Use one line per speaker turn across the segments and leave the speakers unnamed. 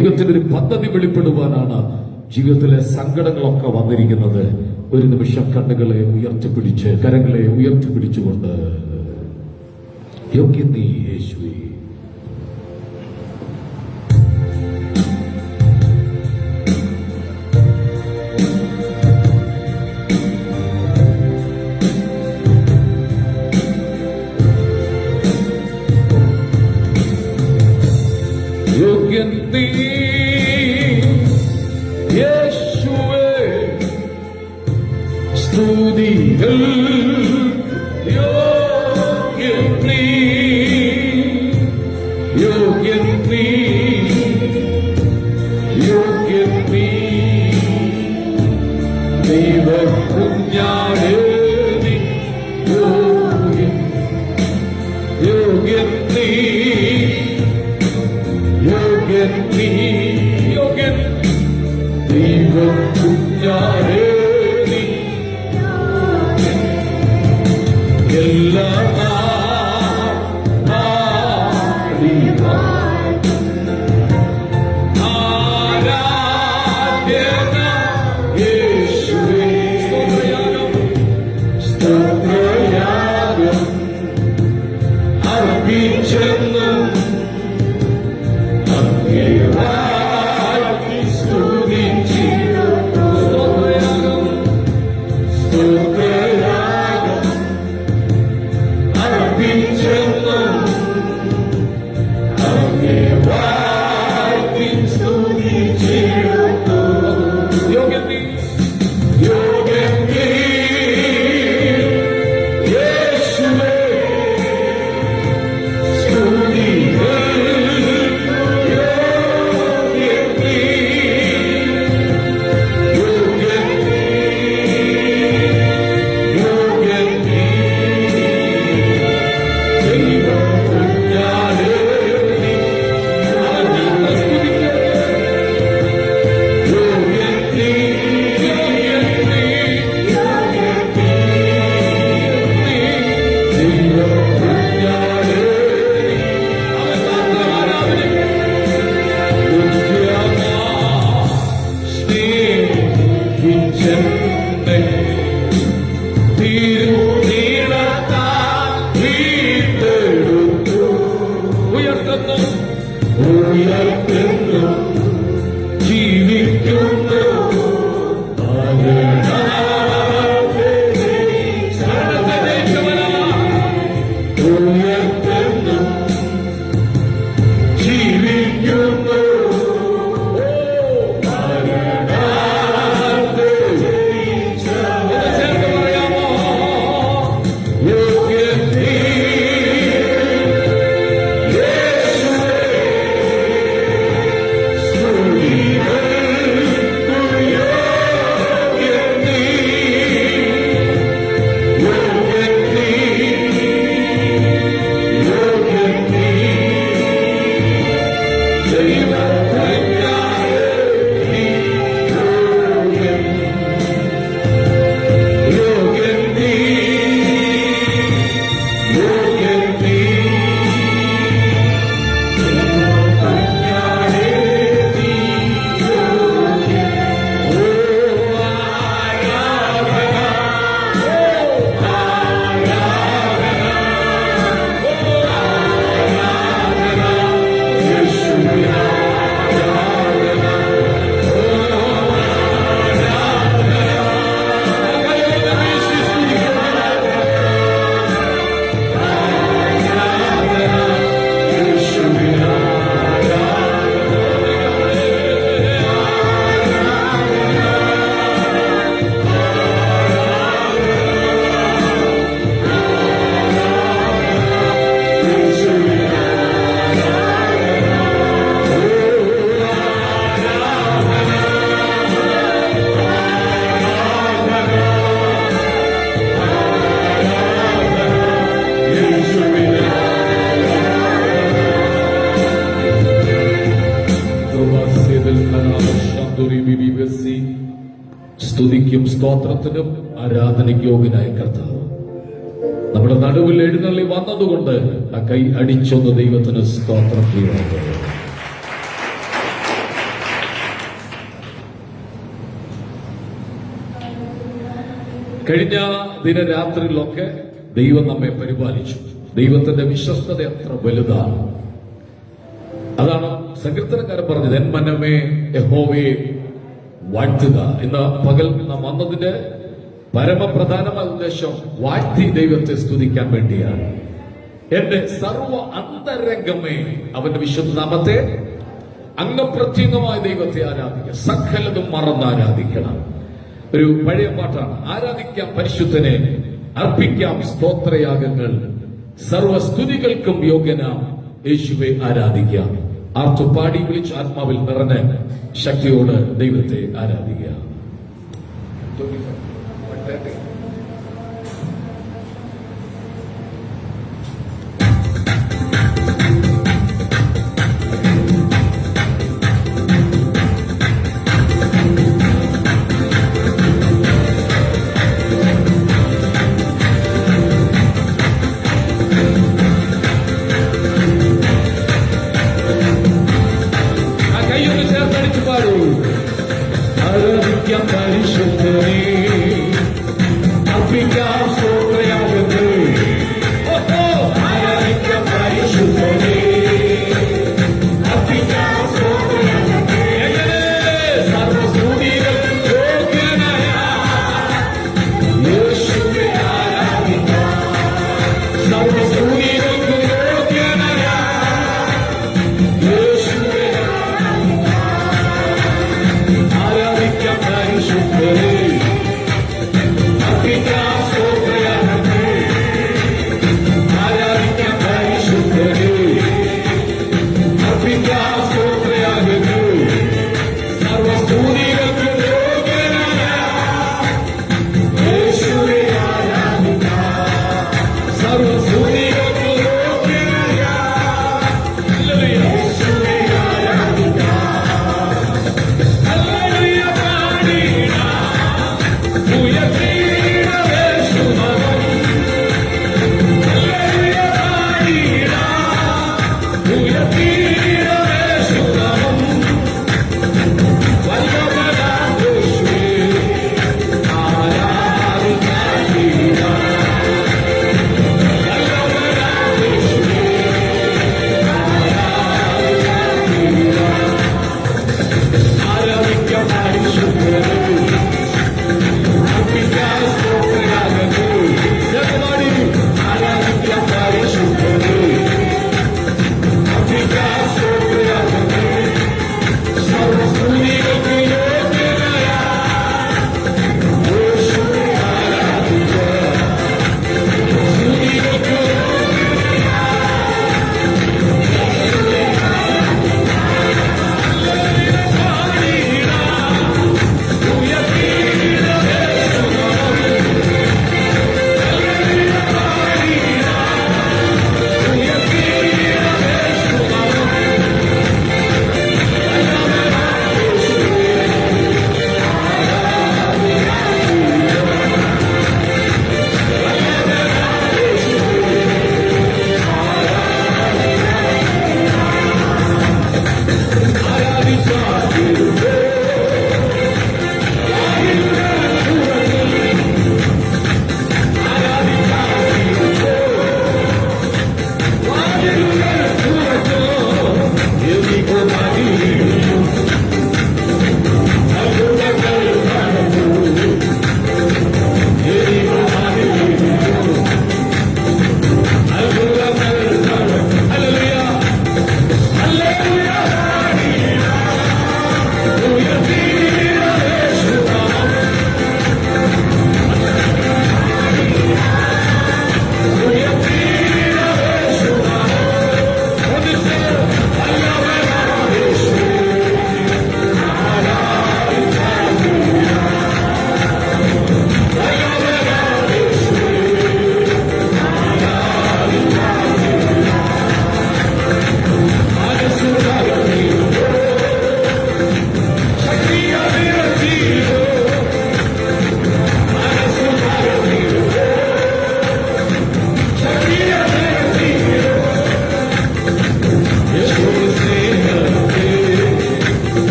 ജീവിതത്തിലൊരു പദ്ധതി വെളിപ്പെടുവാനാണ് ജീവിതത്തിലെ സങ്കടങ്ങളൊക്കെ വന്നിരിക്കുന്നത്. ഒരു നിമിഷം കണ്ണുകളെ ഉയർത്തിപ്പിടിച്ച്, കരങ്ങളെ ഉയർത്തിപ്പിടിച്ചുകൊണ്ട് യോഗ്യത യേശുവേ, യോഗ്യതേ യേശുവേ, സ്തുതികൾ യോഗ്യതേ, യോഗ്യതേ, യോഗ്യതേ, ദൈവകുഞ്ഞാടേ നീ യോഗ്യൻ, യോഗ്യതേ, യോഗ്യതേ, യോഗ്യൻ, ദൈവകുഞ്ഞാടേ നീ എല്ലാ സ്തുതിക്കും സ്തോത്രത്തിനും ആരാധനയ്ക്ക് യോഗ്യനായ കർത്താവ് നമ്മുടെ നടുവിൽ എഴുന്നള്ളി വന്നതുകൊണ്ട് ആ കൈ അടിച്ചൊന്ന് ദൈവത്തിന് സ്തോത്രം ചെയ്യുന്നു. കഴിഞ്ഞ ദിനരാത്രിയിലൊക്കെ ദൈവം നമ്മെ പരിപാലിച്ചു. ദൈവത്തിന്റെ വിശ്വസ്തത എത്ര വലുതാണ്. അതാണ് സങ്കീർത്തനക്കാരൻ പറഞ്ഞത്, എൻ മനമേ യഹോവയെ വാഴ്ത്തുക. ഇന്ന് പകൽ നാം വന്നതിന്റെ പരമപ്രധാനമായ ഉദ്ദേശം വാഴ്ത്തി ദൈവത്തെ സ്തുതിക്കാൻ വേണ്ടിയാണ്. എന്റെ സർവ അന്തരംഗമേ അവന്റെ വിശുദ്ധ നാമത്തെ അംഗപ്രത്യംഗമായ ദൈവത്തെ ആരാധിക്കുക. സകലതും മറന്ന് ആരാധിക്കണം. ഒരു പഴയ പാട്ടാണ്, ആരാധിക്കാം പരിശുദ്ധനെ, അർപ്പിക്കാം സ്തോത്രയാഗങ്ങൾ, സർവസ്തുതികൾക്കും യോഗ്യനാം യേശുവെ ആരാധിക്കാം. ആർത്തുപാടി വിളിച്ച് ആത്മാവിൽ നിറഞ്ഞ് ശക്തിയോട് ദൈവത്തെ ആരാധിക്കുക. ആരാധിക്കാം പരിശുദ്ധനെ, അർപ്പിക്കാം സ്തോത്രയാഗങ്ങൾ. ആരാധിക്കാം പരിശുദ്ധനെ, അർപ്പിക്കാം സ്തോത്രയാഗങ്ങൾ. സർവസ്തുതികൾക്കും യോഗ്യനായ യേശുവെ ആരാധിക്കാം. സർവസ്തുതികൾക്കും യോഗ്യനായ യേശുവെ ആരാധിക്കാം പരിശുദ്ധനെ, അർപ്പിക്കാം സ്തോത്രയാഗങ്ങൾ.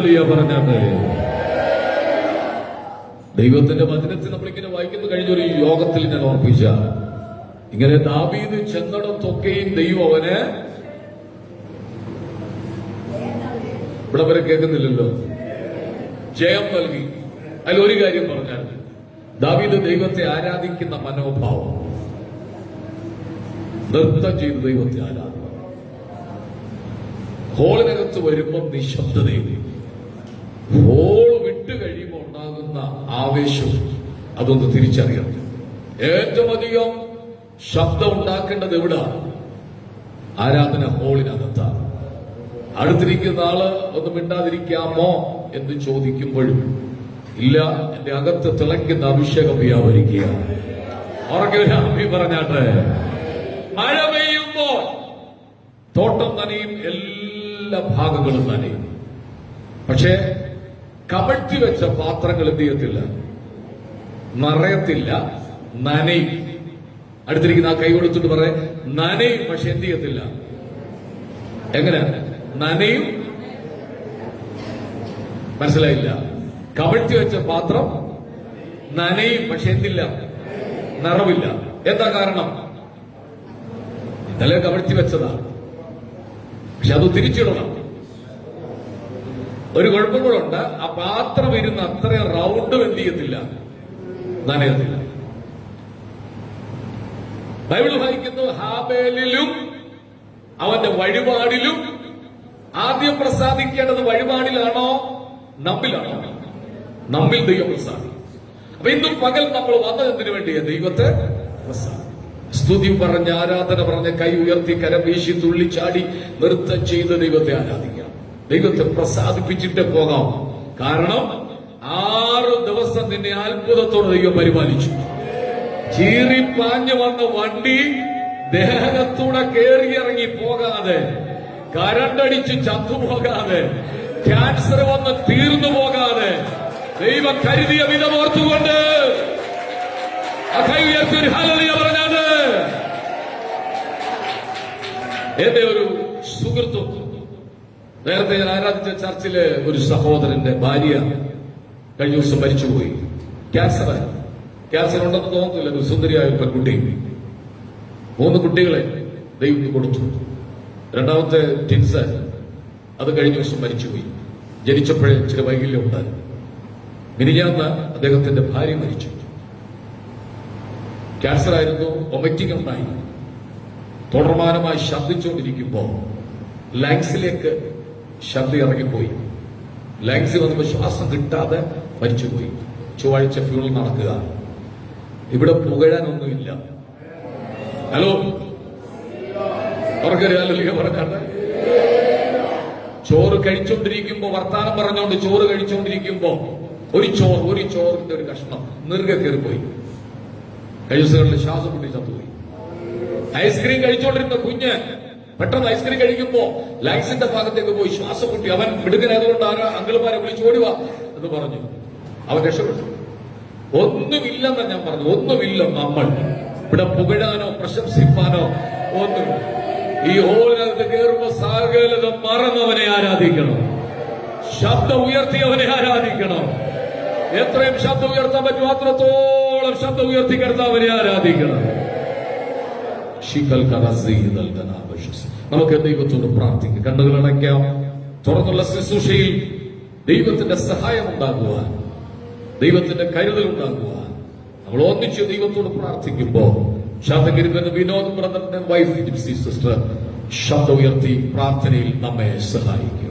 ഹല്ലേലൂയ പറഞ്ഞാട്ടെ. ദൈവത്തിന്റെ വചനത്തിൽ നമ്മളിങ്ങനെ വായിക്കുന്നു. കഴിഞ്ഞൊരു യോഗത്തിൽ ഞാൻ ഓർപ്പിച്ച ഇങ്ങനെ ദാവീദ് ചെന്നിടത്തൊക്കെയും ദൈവം അവന് ഇവിടെ വരെ കേൾക്കുന്നില്ലല്ലോ, ജയം നൽകി. അതിലൊരു കാര്യം പറഞ്ഞാൽ ദാവീദ് ദൈവത്തെ ആരാധിക്കുന്ന മനോഭാവം, നൃത്തം ചെയ്ത് ദൈവത്തെ ആരാധിക്കും. ഹോളിനകത്ത് വരുമ്പോൾ നിശബ്ദതയും, ഹോൾ വിട്ട് കഴിയുമ്പോൾ ഉണ്ടാകുന്ന ആവേശം, അതൊന്ന് തിരിച്ചറിയണം. ഏറ്റവും അധികം ശബ്ദം ഉണ്ടാക്കേണ്ടത് എവിടാണ്? ആരാധന ഹോളിനകത്താണ്. അടുത്തിരിക്കുന്ന ആള് ഒന്ന് മിണ്ടാതിരിക്കാമോ എന്ന് ചോദിക്കുമ്പോഴും ഇല്ല, എന്റെ അകത്ത് തിളയ്ക്കുന്ന അഭിഷേകം വ്യാപരിക്കുക. ഉറക്കെ പറഞ്ഞാട്ടെ. മഴ പെയ്യുമ്പോൾ തോട്ടം നനയും, എല്ലാ ഭാഗങ്ങളും നനയും. പക്ഷേ കമഴ്ത്തി വെച്ച പാത്രങ്ങൾ എന്ത് ചെയ്യത്തില്ല? നിറയത്തില്ല, നനയും. അടുത്തിരിക്കുന്ന ആ കൈ കൊടുത്തിട്ട് പറയാം, നനയും പക്ഷെ എന്ത് ചെയ്യത്തില്ല. എങ്ങനെ നനയും? മനസ്സിലായില്ല. കമഴ്ത്തി വെച്ച പാത്രം നനയും പക്ഷെ എന്തില്ല? നിറവില്ല. എന്താ കാരണം? ഇന്നലെ കമഴ്ത്തി വെച്ചതാ, പക്ഷെ അത് തിരിച്ചിടണം. ഒരു കുഴപ്പം കൂടെ ഉണ്ട്, ആ പാത്രം ഇരുന്ന് അത്രയും റൗണ്ടും എന്ത് ചെയ്യത്തില്ല, നനയത്തില്ല. ബൈബിൾ വായിക്കുന്നു, ഹാബേലിലും അവന്റെ വഴിപാടിലും ആദ്യം പ്രസാദിക്കേണ്ടത് വഴിപാടിലാണോ നമ്മിലാണോ? നമ്മിൽ ദൈവം പ്രസാദിക്കും. അപ്പൊ ഇന്നും പകൽ നമ്മൾ വന്നതിന് വേണ്ടിയാ? ദൈവത്തെ പ്രസാദിക്കും. സ്തുതി പറഞ്ഞ്, ആരാധന പറഞ്ഞ്, കൈ ഉയർത്തി, കരം വീശി, തുള്ളിച്ചാടി നൃത്തം ചെയ്ത് ദൈവത്തെ ആരാധിക്കാം. ദൈവത്തെ പ്രസാദിപ്പിച്ചിട്ട് പോകാം. കാരണം 6 ദിവസം നിന്നെ അത്ഭുതത്തോടെ ദൈവം പരിപാലിച്ചു. ചീറിപ്പാഞ്ഞു വന്ന വണ്ടി ദേഹത്തൂടെ കയറിയിറങ്ങി പോകാതെ, കരണ്ടടിച്ച് ചത്തുപോകാതെ, ക്യാൻസർ വന്ന് തീർന്നു പോകാതെ ദൈവം കരുതിയ വിധം ഓർത്തുകൊണ്ട് ഒരു ഹല്ലേലൂയ പറഞ്ഞത്. എന്റെ ഒരു സുഹൃത്തും, നേരത്തെ ഞാൻ ആരാധിച്ച ചർച്ചിലെ ഒരു സഹോദരന്റെ ഭാര്യ കഴിഞ്ഞ ദിവസം മരിച്ചുപോയി. ക്യാൻസറായി. ക്യാൻസർ ഉണ്ടെന്ന് തോന്നുന്നില്ല. ഒരു സുന്ദരിയായ പെൺകുട്ടി. 3 കുട്ടികളെ ദൈവം കൊടുത്തു. രണ്ടാമത്തെ ടിൻസ് അത് കഴിഞ്ഞ ദിവസം മരിച്ചുപോയി. ജനിച്ചപ്പോഴേ ചില വൈകല്യം ഉണ്ടായി. മിനിഞ്ഞാന്ന് അദ്ദേഹത്തിന്റെ ഭാര്യ മരിച്ചു. ക്യാൻസർ ആയിരുന്നു, വൊമിറ്റിംഗ് ഉണ്ടായി. തുടർമാനമായി ശബ്ദിച്ചുകൊണ്ടിരിക്കുമ്പോൾ ലങ്സിലേക്ക് ശബ്ദം ഇറങ്ങിപ്പോയി. ലങ്സിൽ വന്നപ്പോൾ ശ്വാസം കിട്ടാതെ മരിച്ചുപോയി. ചൊവ്വാഴ്ച ഫ്യൂണൽ നടക്കുക. ഇവിടെ പുകഴാനൊന്നുമില്ല. ഹലോ, അവർക്കറിയാലോ പറഞ്ഞാണ്. ചോറ് കഴിച്ചോണ്ടിരിക്കുമ്പോ, വർത്താനം പറഞ്ഞോണ്ട് ചോറ് കഴിച്ചോണ്ടിരിക്കുമ്പോ ഒരു ചോറിന്റെ ഒരു കഷ്ണം നെറുകെ കയറിപ്പോയി. കഴിഞ്ഞ ദിവസങ്ങളിൽ ശ്വാസം മുട്ടി ചത്തുപോയി. ഐസ്ക്രീം കഴിച്ചോണ്ടിരുന്ന കുഞ്ഞ് പെട്ടെന്ന് ഐസ്ക്രീം കഴിക്കുമ്പോ ലങ്സിന്റെ ഭാഗത്തേക്ക് പോയി ശ്വാസം മുട്ടി. അവൻ മിടുക്കനായതുകൊണ്ട് അങ്കിൾമാരെ വിളിച്ച് ഓടിവാ എന്ന് പറഞ്ഞു. അവൻ രക്ഷപ്പെട്ടു. ഒന്നുമില്ലെന്ന് ഞാൻ പറഞ്ഞു. ഒന്നുമില്ല. നമ്മൾ ഇവിടെ പുകഴാനോ പ്രശംസിപ്പാനോ ഒന്നും. ഈ ഹോളിനകത്ത് കയറുമ്പോ സകലതും മറന്നവനെ ആരാധിക്കണം. ശബ്ദം ഉയർത്തിയവനെ ആരാധിക്കണം. എത്രയും ശബ്ദം ഉയർത്താൻ പറ്റും അത്രത്തോളം ശബ്ദം ഉയർത്തി കർത്താവിനെ ആരാധിക്കണം. നമുക്ക് ദൈവത്തോട് പ്രാർത്ഥിക്കാം. കണ്ണുകൾ അടയ്ക്കാം. തുറന്നുള്ള ശുശ്രൂഷയിൽ ദൈവത്തിന്റെ സഹായം ഉണ്ടാകുവാൻ, ദൈവത്തിന്റെ കരുതൽ ഉണ്ടാകുവാൻ നമ്മൾ ഒന്നിച്ച് ദൈവത്തോട് പ്രാർത്ഥിക്കുമ്പോ ശാന്തഗിരിന്റെ വിനോദ് ബ്രദറിന്റെ വൈഫ് ജിപ്സി സിസ്റ്റർ ശബ്ദം ഉയർത്തി പ്രാർത്ഥനയിൽ നമ്മെ സഹായിക്കും.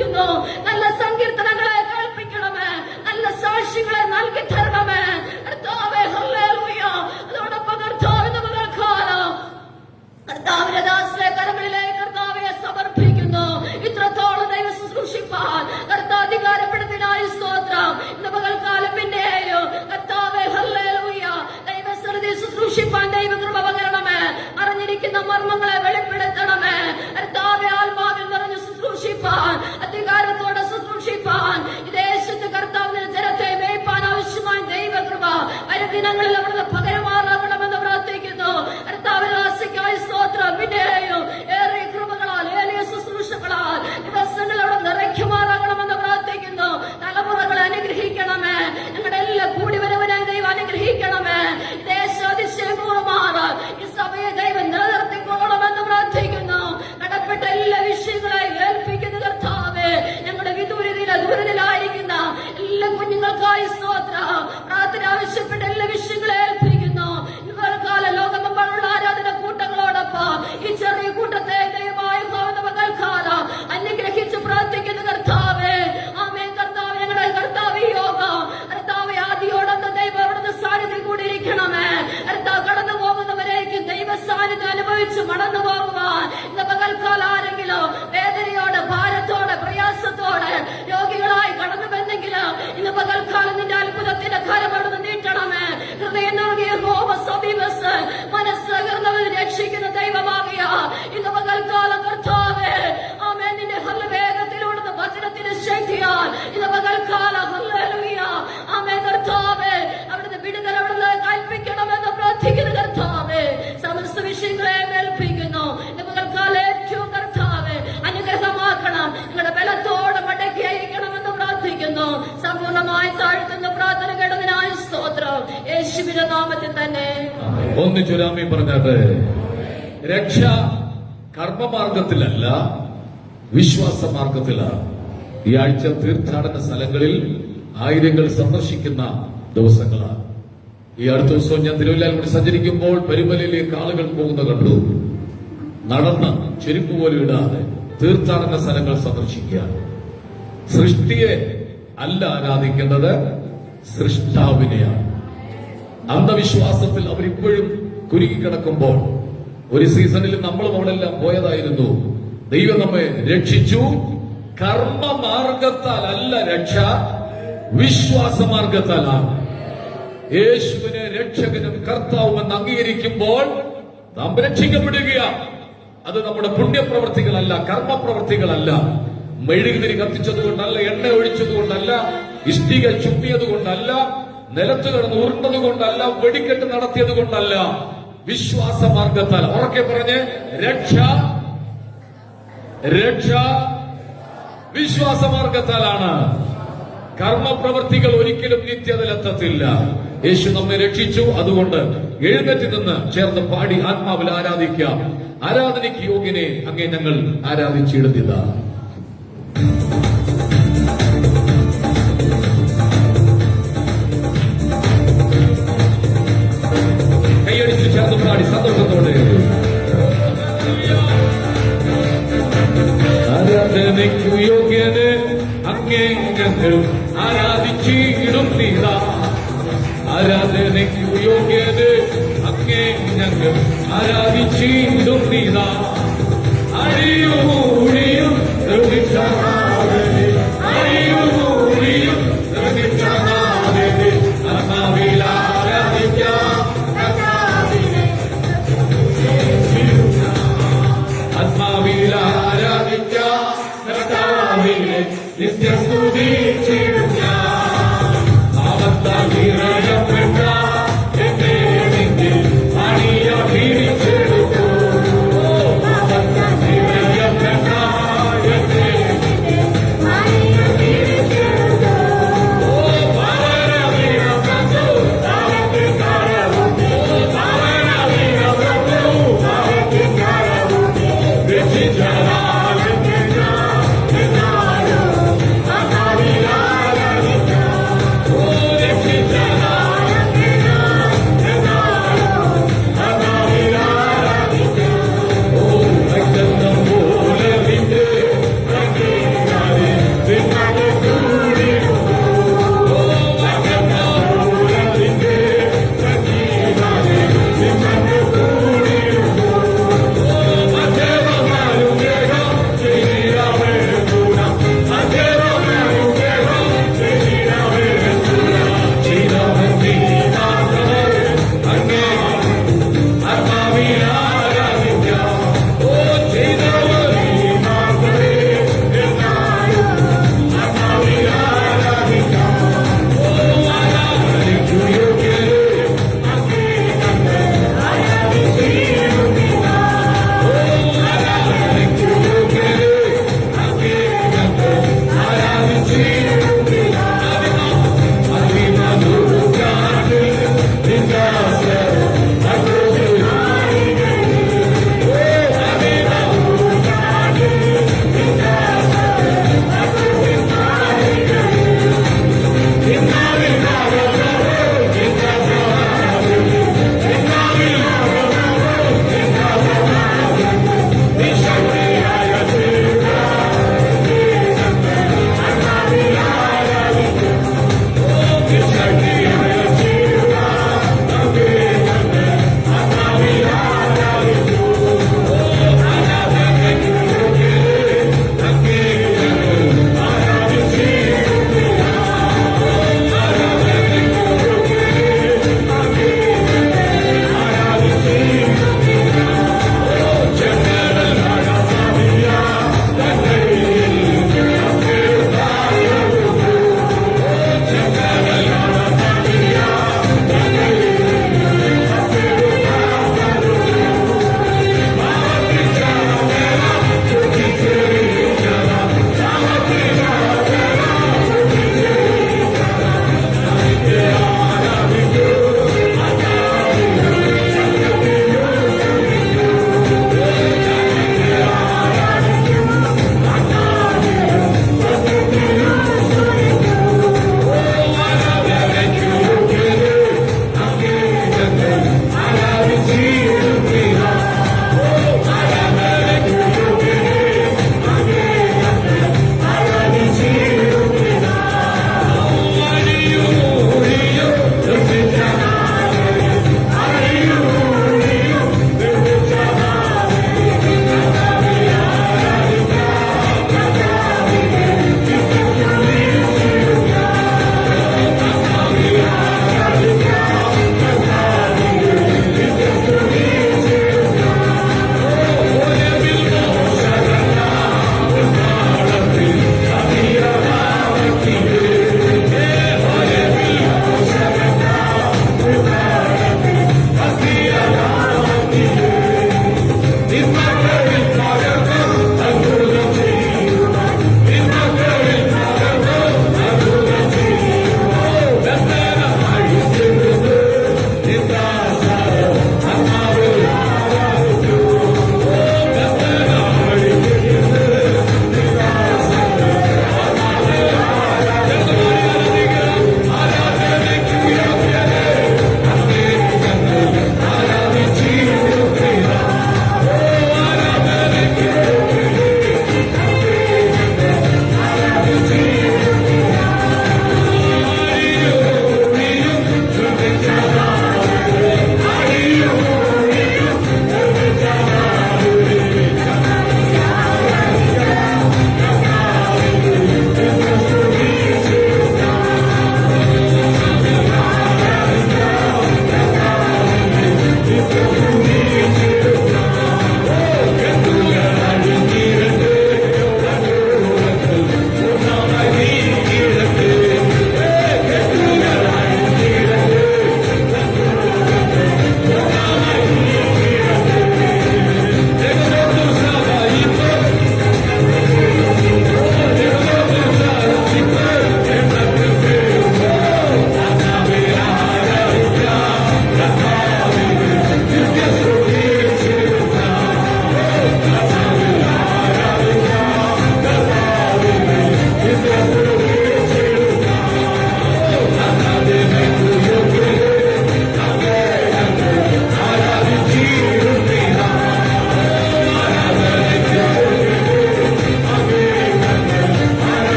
പ്രാർത്ഥിക്കുന്നു. നല്ല സങ്കീർത്തനങ്ങളെ കേൾപ്പിക്കണമേ, നല്ല സാക്ഷികളെ നൽകി തരണമേ കർത്താവേ. ഹല്ലേലൂയ. അതോടൊപ്പം കർത്താവിന്റെ പകൽക്കാലം കർത്താവിന്റെ ദാസരെ കരങ്ങളിലേക്ക് കർത്താവെ സമർപ്പിക്കുന്നു. ഇത്രത്തോളം ദൈവ ശുശ്രൂഷിപ്പാൻ കർത്താവ് അധികാരപ്പെടുത്തിനായി സ്തോത്രം. ഇന്ന് പകൽക്കാലം പിന്നെയും കർത്താവെ ഹല്ലേലൂയ ദൈവസന്നിധി ശുശ്രൂഷിപ്പാൻ ദൈവകൃപ പകരണമേ. അറിഞ്ഞിരിക്കുന്ന മർമ്മങ്ങളെ വെളിപ്പെടുത്തണമേ കർത്താവെ. ആത്മാവിൽ നിറഞ്ഞ് ശുശ്രൂഷിപ്പാൻ, അധികാരത്തോടെ ശുശ്രൂഷിപ്പാൻ, ഈ ദേശത്ത് കർത്താവിന്റെ ജനത്തെ മേയ്പ്പാൻ ആവശ്യമായ ദൈവകൃപ വരും ദിനങ്ങളിൽ അവിടുന്ന് പകരമാറാകണമെന്ന് പ്രാർത്ഥിക്കുന്നു. കർത്താവിന്റെ ആശയ്ക്കായി സ്തോത്രം. പിന്നെയും ഏറെ കൃപകളാൽ ഏറിയ ശുശ്രൂഷകളാൽ ദിവസങ്ങൾ അവിടെ നിറയ്ക്കുമാറാകണമെന്ന് പ്രാർത്ഥിക്കുന്നു. തലമുറകളെ അനുഗ്രഹിക്കണമേ. ഞങ്ങളുടെ എല്ലാ കൂടിവരവനായി ദൈവം അനുഗ്രഹിക്കണമേ. ദേശാതിശയപൂർവ്വമാണ് ഈ സഭയെ ദൈവം നിലനിർത്തിക്കൊള്ളണമെന്ന് പ്രാർത്ഥിക്കുന്നു. കടപ്പെട്ട എല്ലാ വിഷയങ്ങളെയും ഏൽപ്പിക്കുന്ന കർത്താവേ, ഞങ്ങളുടെ ദൂരത്തിലായിരിക്കുന്ന എല്ലാ കുഞ്ഞുങ്ങൾക്കായി സ്തോത്രം. പ്രാർത്ഥന ആവശ്യപ്പെട്ട എല്ലാ വിഷയങ്ങളെ ഏൽപ്പിക്കുന്നു. ഇവർക്കാല ലോകമെമ്പാടുള്ള ആരാധന കൂട്ടങ്ങളോടൊപ്പം ഈ ചെറിയ കൂട്ടത്തെ ദൈവമായി പകൽക്കാലം അനുഗ്രഹിച്ച് പ്രാർത്ഥിക്കുന്ന കർത്താവേ. ആമേൻ കർത്താവ്. ഞങ്ങളുടെ കർത്താവ് ഈ യോഗം കർത്താവ് ആദിയോടൊന്ന് ദൈവം അവിടുന്ന് സാന്നിധ്യം കൂടിയിരിക്കണമേ. കർത്താവ് കടന്നു പോകുന്നവരേക്കും ദൈവ സാന്നിധ്യം അനുഭവിച്ച് മടന്നു പോകുവാൻ ഇന്ന് പകൽക്കാലം ആരെങ്കിലും വേദനയോടെ, ഭാരത്തോടെ, പ്രയാസത്തോടെ രോഗികളായി കടന്നു വന്നെങ്കിലും ഇന്ന് പകൽക്കാലം നിന്റെ അത്ഭുതത്തിന്റെ കാലം അവിടുന്ന് നീട്ടണമേ. ഹൃദയം നൽകിയ സമീപസ് മനസ്സകർന്നവർ രക്ഷിക്കുന്ന ദൈവമാകിയ ഇന്ന് പകൽക്കാലം കർത്താവേ ആമേൻ നിന്റെ വേഗത്തിലുള്ള വചനത്തിന്റെ ശക്തിയാൽ ഇന്ന് പകൽക്കാലം ഹല്ലേലൂയ ആമേൻ കർത്താവേ അവിടുന്ന് വിടുതൽ അവിടുന്ന് കൽപ്പിക്കണമെന്ന് പ്രാർത്ഥിക്കുന്ന കർത്താവേ. സമസ്ത വിഷയങ്ങളെ ഏൽപ്പിക്കുന്നു. ഇന്ന് പകൽക്കാലം ഏറ്റവും കർത്താവേ അനുഗ്രഹമാക്കണം. നിങ്ങളുടെ ബലത്തോടെ മടക്കി അയക്കണമെന്ന് പ്രാർത്ഥിക്കുന്നു. സമ്പൂർണ്ണമായി താഴ്ത്തുന്ന പ്രാർത്ഥന കേട്ടതിനായി സ്തോത്രം. യേശുവിന്റെ നാമത്തിൽ തന്നെ
ഒന്നിച്ചൊരാമി പറഞ്ഞത് രക്ഷ കർമ്മമാർഗത്തിലല്ല, വിശ്വാസമാർഗത്തിലാണ്. ഈ ആഴ്ച തീർത്ഥാടന സ്ഥലങ്ങളിൽ ആയിരങ്ങൾ സന്ദർശിക്കുന്ന ദിവസങ്ങളാണ്. ഈ അടുത്ത ദിവസം ഞാൻ തിരുവല്ലയിൽ കൂടി സഞ്ചരിക്കുമ്പോൾ പരുമലയിലേക്ക് ആളുകൾ പോകുന്ന കണ്ടു. നടന്ന് ചെരുപ്പ് പോലും ഇടാതെ തീർത്ഥാടന സ്ഥലങ്ങൾ സന്ദർശിക്കുക. സൃഷ്ടിയെ അല്ല ആരാധിക്കുന്നത്, സൃഷ്ടാവിനെയാണ്. അന്ധവിശ്വാസത്തിൽ അവരിപ്പോഴും കുരുങ്ങിക്കിടക്കുമ്പോൾ ഒരു സീസണിൽ നമ്മളും അവിടെല്ലാം പോയതായിരുന്നു. ദൈവം നമ്മെ രക്ഷിച്ചു. കർമ്മമാർഗത്താൽ അല്ല രക്ഷ, വിശ്വാസമാർഗത്താലാണ്. യേശുവിനെ രക്ഷകനും കർത്താവുമെന്ന് അംഗീകരിക്കുമ്പോൾ നാം രക്ഷിക്കപ്പെടുകയാണ്. അത് നമ്മുടെ പുണ്യപ്രവൃത്തികളല്ല, കർമ്മപ്രവൃത്തികളല്ല. മെഴുകുതിരി കത്തിച്ചതുകൊണ്ടല്ല, എണ്ണ ഒഴിച്ചതുകൊണ്ടല്ല, ഇഷ്ടിക ചുറ്റിയത് കൊണ്ടല്ല, നിലത്ത് കിടന്ന് ഉരുണ്ടത് കൊണ്ടല്ല, വെടിക്കെട്ട് നടത്തിയത് കൊണ്ടല്ല, വിശ്വാസമാർഗത്താൽ. ഉറക്കെ പറഞ്ഞ് രക്ഷ രക്ഷ വിശ്വാസമാർഗത്താലാണ്. കർമ്മപ്രവൃത്തികൾ ഒരിക്കലും നിത്യതയിലെത്തത്തില്ല. യേശു നമ്മെ രക്ഷിച്ചു. അതുകൊണ്ട് എഴുന്നേറ്റ് നിന്ന് ചേർന്ന് പാടി ആത്മാവിൽ ആരാധിക്കാം. ആരാധനയ്ക്ക് യോഗ്യനെ അങ്ങേ ഞങ്ങൾ ആരാധിച്ചിടുന്നിതാ. കൈയടിച്ച് ചേർന്ന് പാടി സന്തോഷത്തോടെ ആരാധനയ്ക്കു യോഗ്യന് അങ്ങേ ഞങ്ങൾ ആരാധിച്ചിടുന്നിതാ. ആരാധനയ്ക്കു യോഗ്യന് അങ്ങേ ഞങ്ങൾ ആരാധിച്ചിടുന്നിതാ. അഴിയൂഴിയും അഴിയൂഴിയും ആത്മാവിൽ ആരാധിക്കാം, ആത്മാവിൽ ആരാധിക്കാം, കർത്താവിനെ നിത്യസ്തുതി ചെയ്യുക. ആപത്താൽ നിറയപ്പെട്ട എന്നെ നെഞ്ചിൽ അണിയ പിടിച്ചെടുത്തു. ആപത്താൽ നിറയപ്പെട്ട എന്നെ അണിയ പിടിച്ചെടുത്തു. പാവനവീരപ്രഭു താരത്തിൽ കരവുത്തി, പാവനവീരപ്രഭു താരത്തിൽ കരവുത്തി, രക്ഷിച്ചതാ Let's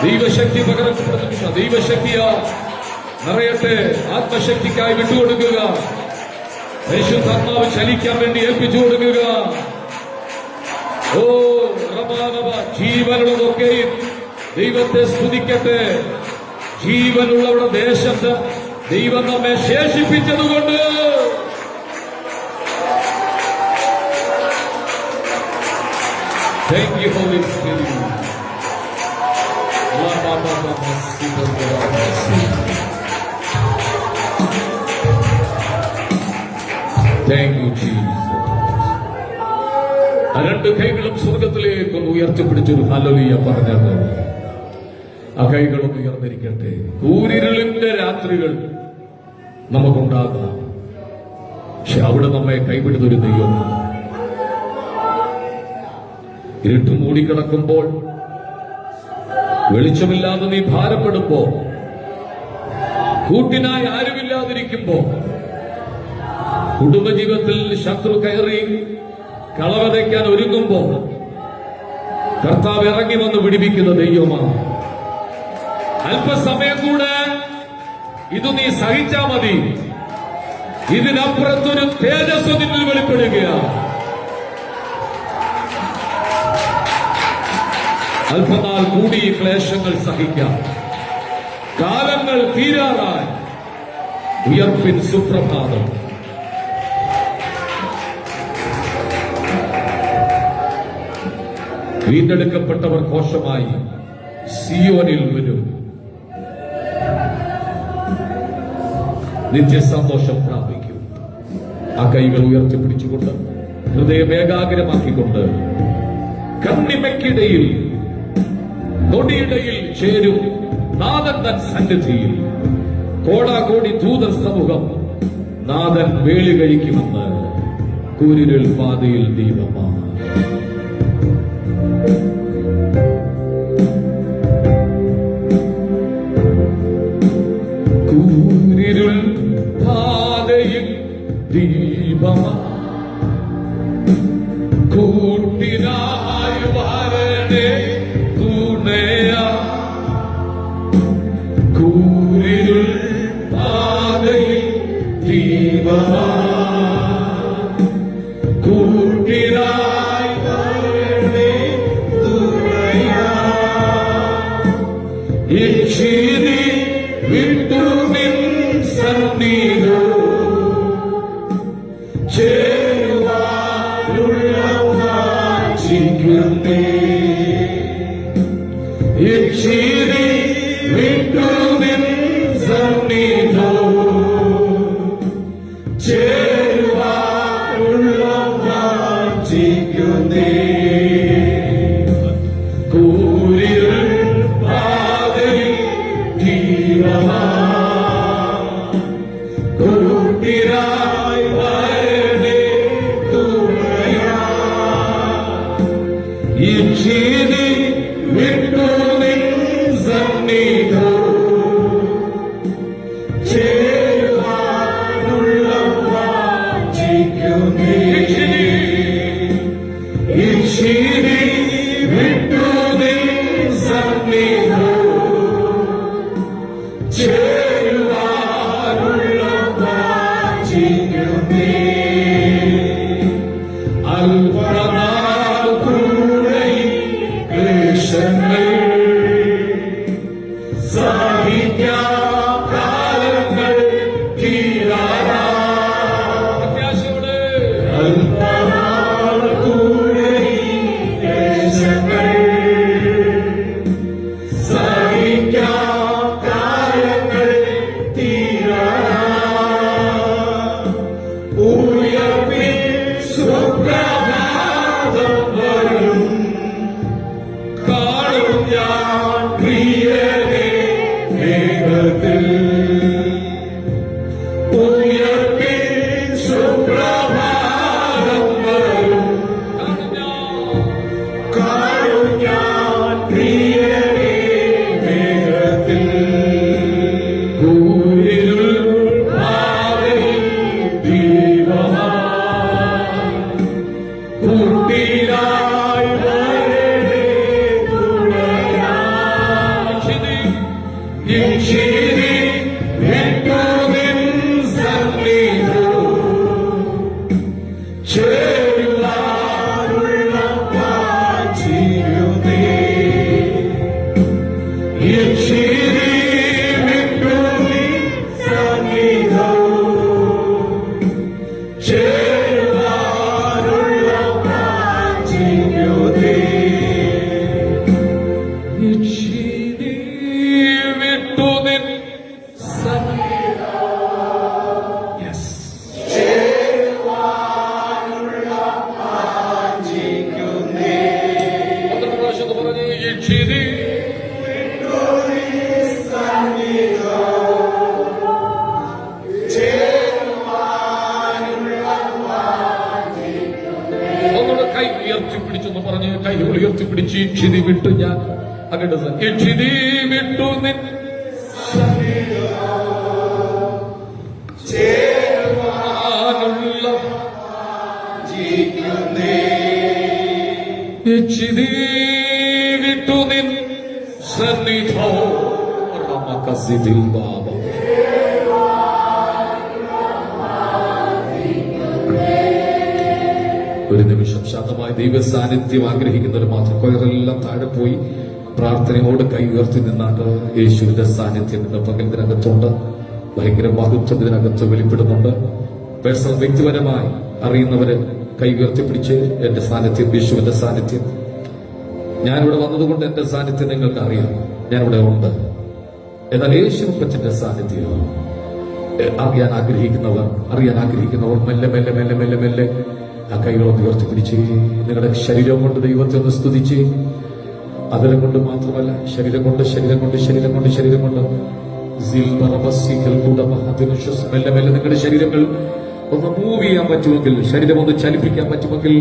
ദൈവശക്തി പകരപ്പെടുന്ന ദൈവശക്തിയാ നിറയട്ടെ. ആത്മശക്തിക്കായി വിട്ടുകൊടുക്കുക. പരിശുദ്ധാത്മാവ് ചലിക്കാൻ വേണ്ടി ഏൽപ്പിച്ചു കൊടുക്കുക. ഓ റബാനബ, ജീവനുള്ളതൊക്കെയും ദൈവത്തെ സ്തുതിക്കട്ടെ. ജീവനുള്ളവരുടെ ദേശത്ത് ദൈവം നമ്മെ ശേഷിപ്പിച്ചതുകൊണ്ട് Thank you, Holy Spirit. Thank you, Jesus. രണ്ട് കൈകളും സ്വർഗത്തിലേക്കൊന്ന് ഉയർത്തിപ്പിടിച്ചൊരു ഹല്ലേലൂയ പറഞ്ഞത്. ആ കൈകളൊന്ന് ഉയർന്നിരിക്കട്ടെ. കൂരിരുളിന്റെ രാത്രികൾ നമുക്കുണ്ടാകാം, പക്ഷെ അവിടെ നമ്മെ കൈവിടുന്നൊരു ദൈവമാണ്. ഇരുട്ട് മൂടിക്കിടക്കുമ്പോൾ, വെളിച്ചമില്ലാതെ നീ ഭാരപ്പെടുമ്പോ, കൂട്ടിനായി ആരുമില്ലാതിരിക്കുമ്പോ, കുടുംബജീവിതത്തിൽ ശത്രു കയറി കളവതയ്ക്കാൻ ഒരുങ്ങുമ്പോ, കർത്താവ് ഇറങ്ങി വന്ന് വിടിവിക്കുന്ന ദൈവമാണ്. അല്പസമയം കൂടെ ഇത് നീ സഹിച്ചാ മതി. ഇതിനപ്പുറത്തൊരു തേജസ് നിന്നിൽ വെളിപ്പെടുകയാണ്. അല്പനാൾ കൂടി ഈ ക്ലേശങ്ങൾ സഹിക്കാം. കാലങ്ങൾ തീരാറായി. ഉയർപ്പിൻ സുപ്രഭാതം. വീണ്ടെടുക്കപ്പെട്ടവർ ഘോഷമായി സിയോനിൽ വരും. നിത്യസന്തോഷം പ്രാപിക്കും. ആ കൈകൾ ഉയർത്തിപ്പിടിച്ചുകൊണ്ട്, ഹൃദയം ഏകാഗ്രമാക്കിക്കൊണ്ട്, കണ്ണിമയ്ക്കിടയിൽ നൊടിയിടയിൽ ചേരും നാഥൻ തൻ സന്നിധിയിൽ. കോടാകോടി ദൂതർ സമൂഹം നാഥൻ വേളി കഴിക്കുമെന്ന് കൂരിരുൾ പാതയിൽ ദീപമാണ്. കൂരിരുൾ പാതയിൽ ദീപമാണ്. കൂട്ടിനായി വരണേ തുണയാ. കൂരിരുൾ പാതയിൽ ദീപമാണ്. കൂട്ടിനായി വരണേ തുണയാ. ഇച്ചിരി വിട്ടു നിൻ സന്നിധോ ചേരുവാനുള്ളവാഞ്ചിക്കുന്നേ. ഇച്ചിരി വിട്ടു നിൻ സന്നിധോ ചേരുവാനുള്ളവാഞ്ചിക്കുന്നേ. കൂരിരുൾ പാതയിൽ ദീപമാണ്. കൂട്ടിനായി വരണേ തുണയാ. ഇച്ചിരി വിട്ടു നിൻ സന്നിധോ ചേരുവാനുള്ളവാഞ്ചിക്കുന്നേ. ഇച്ചിരി വിട്ടു നിൻ സന്നിധോ ചേരുവാനുള്ളവാഞ്ചിക്കുന്നേ. അല്പനാൾ കൂടെ ക്ലേശങ്ങൾ സഹിക്കാം. കാലങ്ങൾ തീരാറാ. പ്രത്യാശയോടെ അല്പനാൾ കൂടെ ക്ലേശങ്ങൾ സഹിക്കാം. കാലങ്ങൾ തീരാറാ. ഉയർപ്പിൻ സുപ്രഭാതം വരും. കാണും ഞാൻ പ്രിയനെ മേഘത്തിൽ. ഉയർപ്പിൻ സുപ്രഭാതം വരും. കാണും ഞാൻ പ്രിയനെ മേഘത്തിൽ. കൂരിരുൾ പാതയിൽ ദീപമാണ്. കൂട്ടിനായി വരണേ തുണയാ. ഇച്ചിരി ഒന്നുകൂടെ കൈ ഉയർത്തിപ്പിടിച്ചെന്ന് പറഞ്ഞ് കൈ ഉയർത്തിപ്പിടിച്ച് ഇച്ചിരി വിട്ടു ഞാൻ അങ്ങോട്ട് ഇച്ചിരി വിട്ടു നിൻ ഇച്ചിരി വിട്ടു നിൻ സന്നിധോ റമകസിദിൽ ബാബ. ഒരു നിമിഷം ശാന്തമായി ദൈവ സാന്നിധ്യം ആഗ്രഹിക്കുന്നവർ മാത്രം കൊയറെല്ലാം താഴെ പോയി പ്രാർത്ഥനയോട് കൈ ഉയർത്തി നിന്നാണ്ട് യേശുവിന്റെ സാന്നിധ്യം ഇന്ന് പകലിനകത്തുണ്ട്. ഭയങ്കര മഹത്വം ഇതിനകത്ത് വെളിപ്പെടുന്നുണ്ട്. പേഴ്സണൽ വ്യക്തിപരമായി അറിയുന്നവര് കൈ ഉയർത്തിപ്പിടിച്ച് എന്റെ സാന്നിധ്യം, യേശുവിന്റെ സാന്നിധ്യം, ഞാനിവിടെ വന്നതുകൊണ്ട് എന്റെ സാന്നിധ്യം നിങ്ങൾക്ക് അറിയാം, ഞാനിവിടെ ഉണ്ട്. എന്നാൽ യേശുവിന്റെ സാന്നിധ്യം അറിയാൻ ആഗ്രഹിക്കുന്നവർ മെല്ലെ മെല്ലെ മെല്ലെ മെല്ലെ മെല്ലെ ആ കൈകളൊന്ന് ഉയർത്തിപ്പിടിച്ച് നിങ്ങളുടെ ശരീരം കൊണ്ട് ദൈവത്തെ ഒന്ന് സ്തുതിച്ച്, അതിരം കൊണ്ട് മാത്രമല്ല ശരീരം കൊണ്ട് മെല്ലെ മെല്ലെ നിങ്ങളുടെ ശരീരങ്ങൾ ഒന്ന് മൂവ് ചെയ്യാൻ പറ്റുമെങ്കിൽ, ശരീരം ഒന്ന് ചലിപ്പിക്കാൻ പറ്റുമെങ്കിൽ,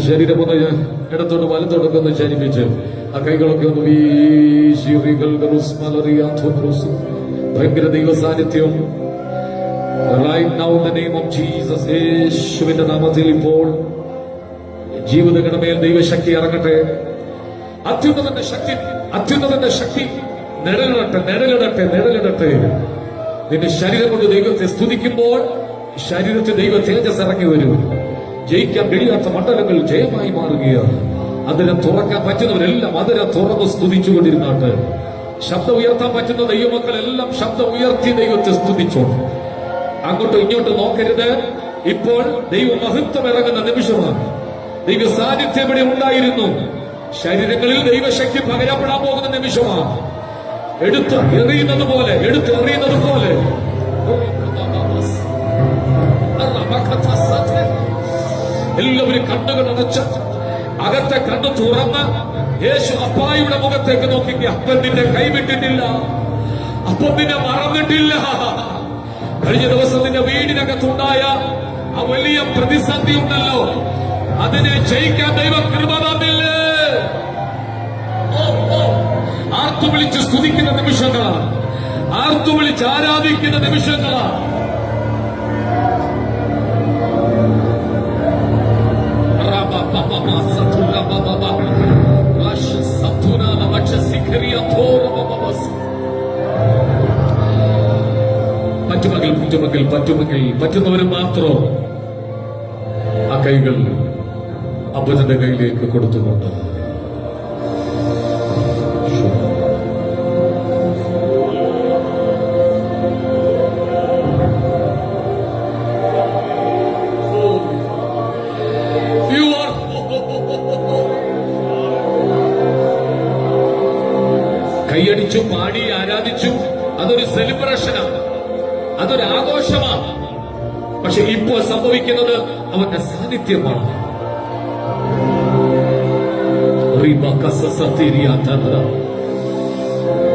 ശരീരം ഒന്ന് ഇടത്തോട്ട് വലത്തോട്ടൊക്കെ ഒന്ന് ചലിപ്പിച്ച് ആ കൈകളൊക്കെ ഒന്ന് വീശി ഭയങ്കര ദൈവ സാന്നിധ്യം right now in the name of Jesus. യേശുവിന്റെ നാമത്തിൽ ഇപ്പോൾ ജീവിതങ്ങളുടെ മേൽ ദൈവശക്തി ഇറങ്ങട്ടെ. അത്യുന്നതന്റെ ശക്തി നിഴലിടട്ടെ. നിന്റെ ശരീരം കൊണ്ട് ദൈവത്തെ സ്തുതിക്കുമ്പോൾ ശരീരത്തിൽ ദൈവ തേജസ് ഇറങ്ങി വരും. ജയിക്കാൻ കഴിയാത്ത മണ്ഡലങ്ങൾ ജയമായി മാറുകയാണ്. അതിനെ തുറക്കാൻ പറ്റുന്നവരെല്ലാം അതിനെ തുറന്ന് സ്തുതിച്ചുകൊണ്ടിരുന്നാട്ട്, ശബ്ദം ഉയർത്താൻ പറ്റുന്ന ദൈവമക്കളെല്ലാം ശബ്ദം ഉയർത്തി ദൈവത്തെ സ്തുതിച്ചോണ്ട്. അങ്ങോട്ടും ഇങ്ങോട്ടും നോക്കരുത്. ഇപ്പോൾ ദൈവ മഹത്വം ഇറങ്ങുന്ന നിമിഷമാണ്. ദൈവ സാന്നിധ്യം ഇവിടെ ഉണ്ടായിരുന്നു. ശരീരങ്ങളിൽ ദൈവശക്തി പകരപ്പെടാൻ പോകുന്ന നിമിഷമാണ്. എടുത്ത് എറിയുന്നത് പോലെ എല്ലാവരും കണ്ണുകൾ അടച്ച് അകത്തെ കണ്ണു തുറന്ന് യേശു അപ്പായുടെ മുഖത്തേക്ക് നോക്കി. അപ്പൻ നിന്നെ കൈവിട്ടിട്ടില്ല, അപ്പൻ നിന്നെ മറന്നിട്ടില്ല. കഴിഞ്ഞ ദിവസം നിന്റെ വീടിനകത്തുണ്ടായ ആ വലിയ പ്രതിസന്ധി ഉണ്ടല്ലോ, അതിനെ ജയിക്കാൻ ദൈവം കൃപ തന്നില്ലേ? ആർത്തു വിളിച്ച് സ്തുതിക്കുന്ന നിമിഷങ്ങളാണ്, ആർത്തു വിളിച്ച് ആരാധിക്കുന്ന നിമിഷങ്ങളാണ്. പറ്റുന്നവര് മാത്രം ആ കൈകൾ അപ്പന്റെ കയ്യിലേക്ക് കൊടുത്തുകൊണ്ട് കൈയടിച്ചു പാടി ആരാധിച്ചു. അതൊരു സെലിബ്രേഷനാണ്, അതൊരു ആഘോഷമാണ്. പക്ഷെ ഇപ്പോൾ സംഭവിക്കുന്നത് അവന്റെ സാന്നിധ്യമാണ്.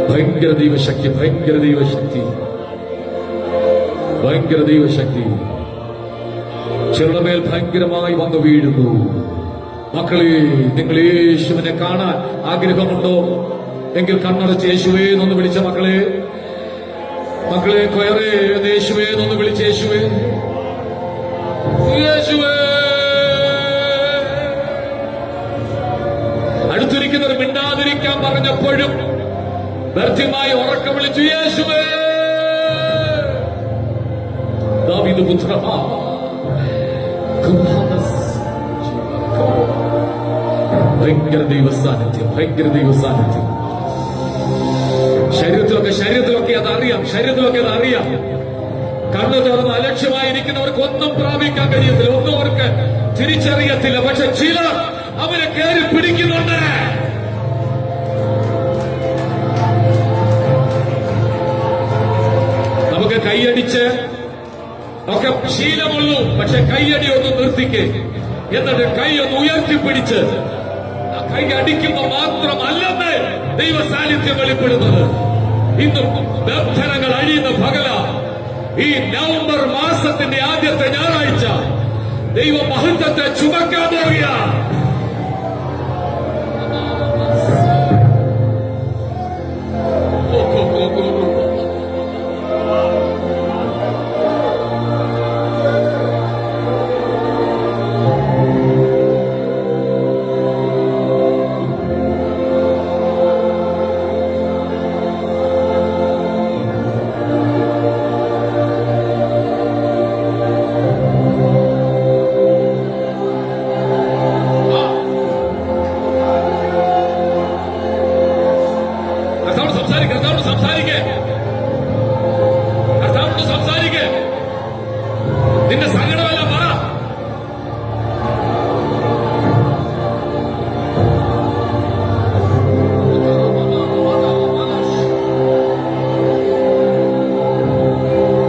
ഭയങ്കര ദൈവശക്തി ചെറുമേൽ ഭയങ്കരമായി വന്നു വീഴുന്നു. മക്കളെ, നിങ്ങൾ യേശുവിനെ കാണാൻ ആഗ്രഹമുണ്ടോ എങ്കിൽ കണ്ണടച്ച് യേശുവേ എന്നൊന്ന് വിളിച്ച മക്കളെ കൊയറേ യേശുവേ എന്നൊന്ന് വിളിച്ച യേശുവേ. അടുത്തിരിക്കുന്നവർ മിണ്ടാതിരിക്കാൻ പറഞ്ഞപ്പോഴും വ്യർത്ഥമായി ഉറക്കം വിളിച്ചു യേശുവേ. ദാവീദ് പുത്ര ഭയങ്കര ദൈവ സാന്നിധ്യം. ശരീരത്തിലൊക്കെ അതറിയാം. കണ്ണു തുറന്ന് അലക്ഷ്യമായിരിക്കുന്നവർക്ക് ഒന്നും പ്രാപിക്കാൻ കഴിയത്തില്ല, ഒന്നും അവർക്ക് തിരിച്ചറിയത്തില്ല. പക്ഷെ ചിലർ അവരെ കയറി പിടിക്കുന്നുണ്ട്. നമുക്ക് കൈയടിച്ച് ഒക്കെ ശീലമുള്ളൂ, പക്ഷെ കൈയടി ഒന്ന് നിർത്തിക്കേ. എന്നിട്ട് കൈ ഒന്ന് ഉയർത്തിപ്പിടിച്ച് ആ കൈ അടിക്കുമ്പോ മാത്രമല്ലെന്ന് ദൈവ സാന്നിധ്യം വെളിപ്പെടുന്നത്. ഇന്ന് ബന്ധനങ്ങൾ അഴിയുന്ന പകല, ഈ നവംബർ മാസത്തിന്റെ ആദ്യത്തെ ഞായറാഴ്ച ദൈവ മഹത്വത്തെ ചുമക്കാൻ പോവുക. നിന്റെ സങ്കടമല്ല പറ.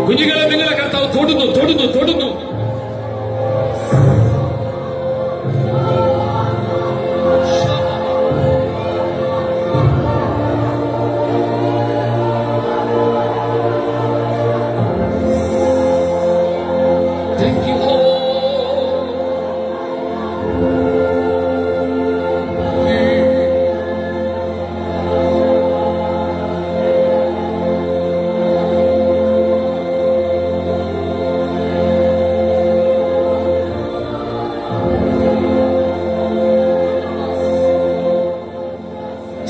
കുഞ്ഞുങ്ങളെ നിങ്ങളെ കർത്താവ് തൊടുന്നു തൊടുന്നു തൊടുന്നു.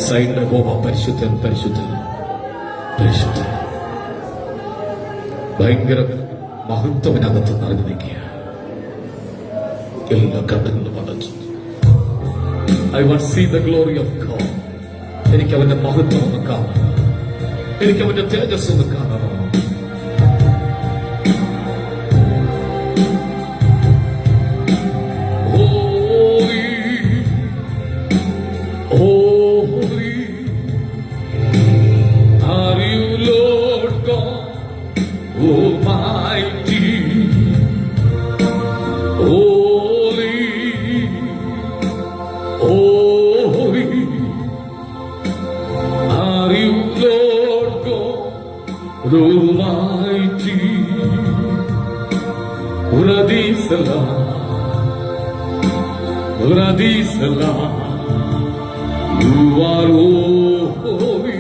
സൈഡിലെ കോപം പരിശുദ്ധൻ പരിശുദ്ധൻ പരിശുദ്ധൻ. ഭയങ്കര മഹത്വത്തിനകത്ത് നിറഞ്ഞു നിൽക്കുക. എല്ലാ കണ്ണുകളും അടച്ചു. I want see the glory of God. എനിക്ക് അവന്റെ മഹത്വം ഒന്ന് കാണണം. എനിക്ക് അവന്റെ തേജസ് ഒന്ന് കാണണം. Almighty, holy, holy, are you Lord God Almighty? Uradi salam, you are holy,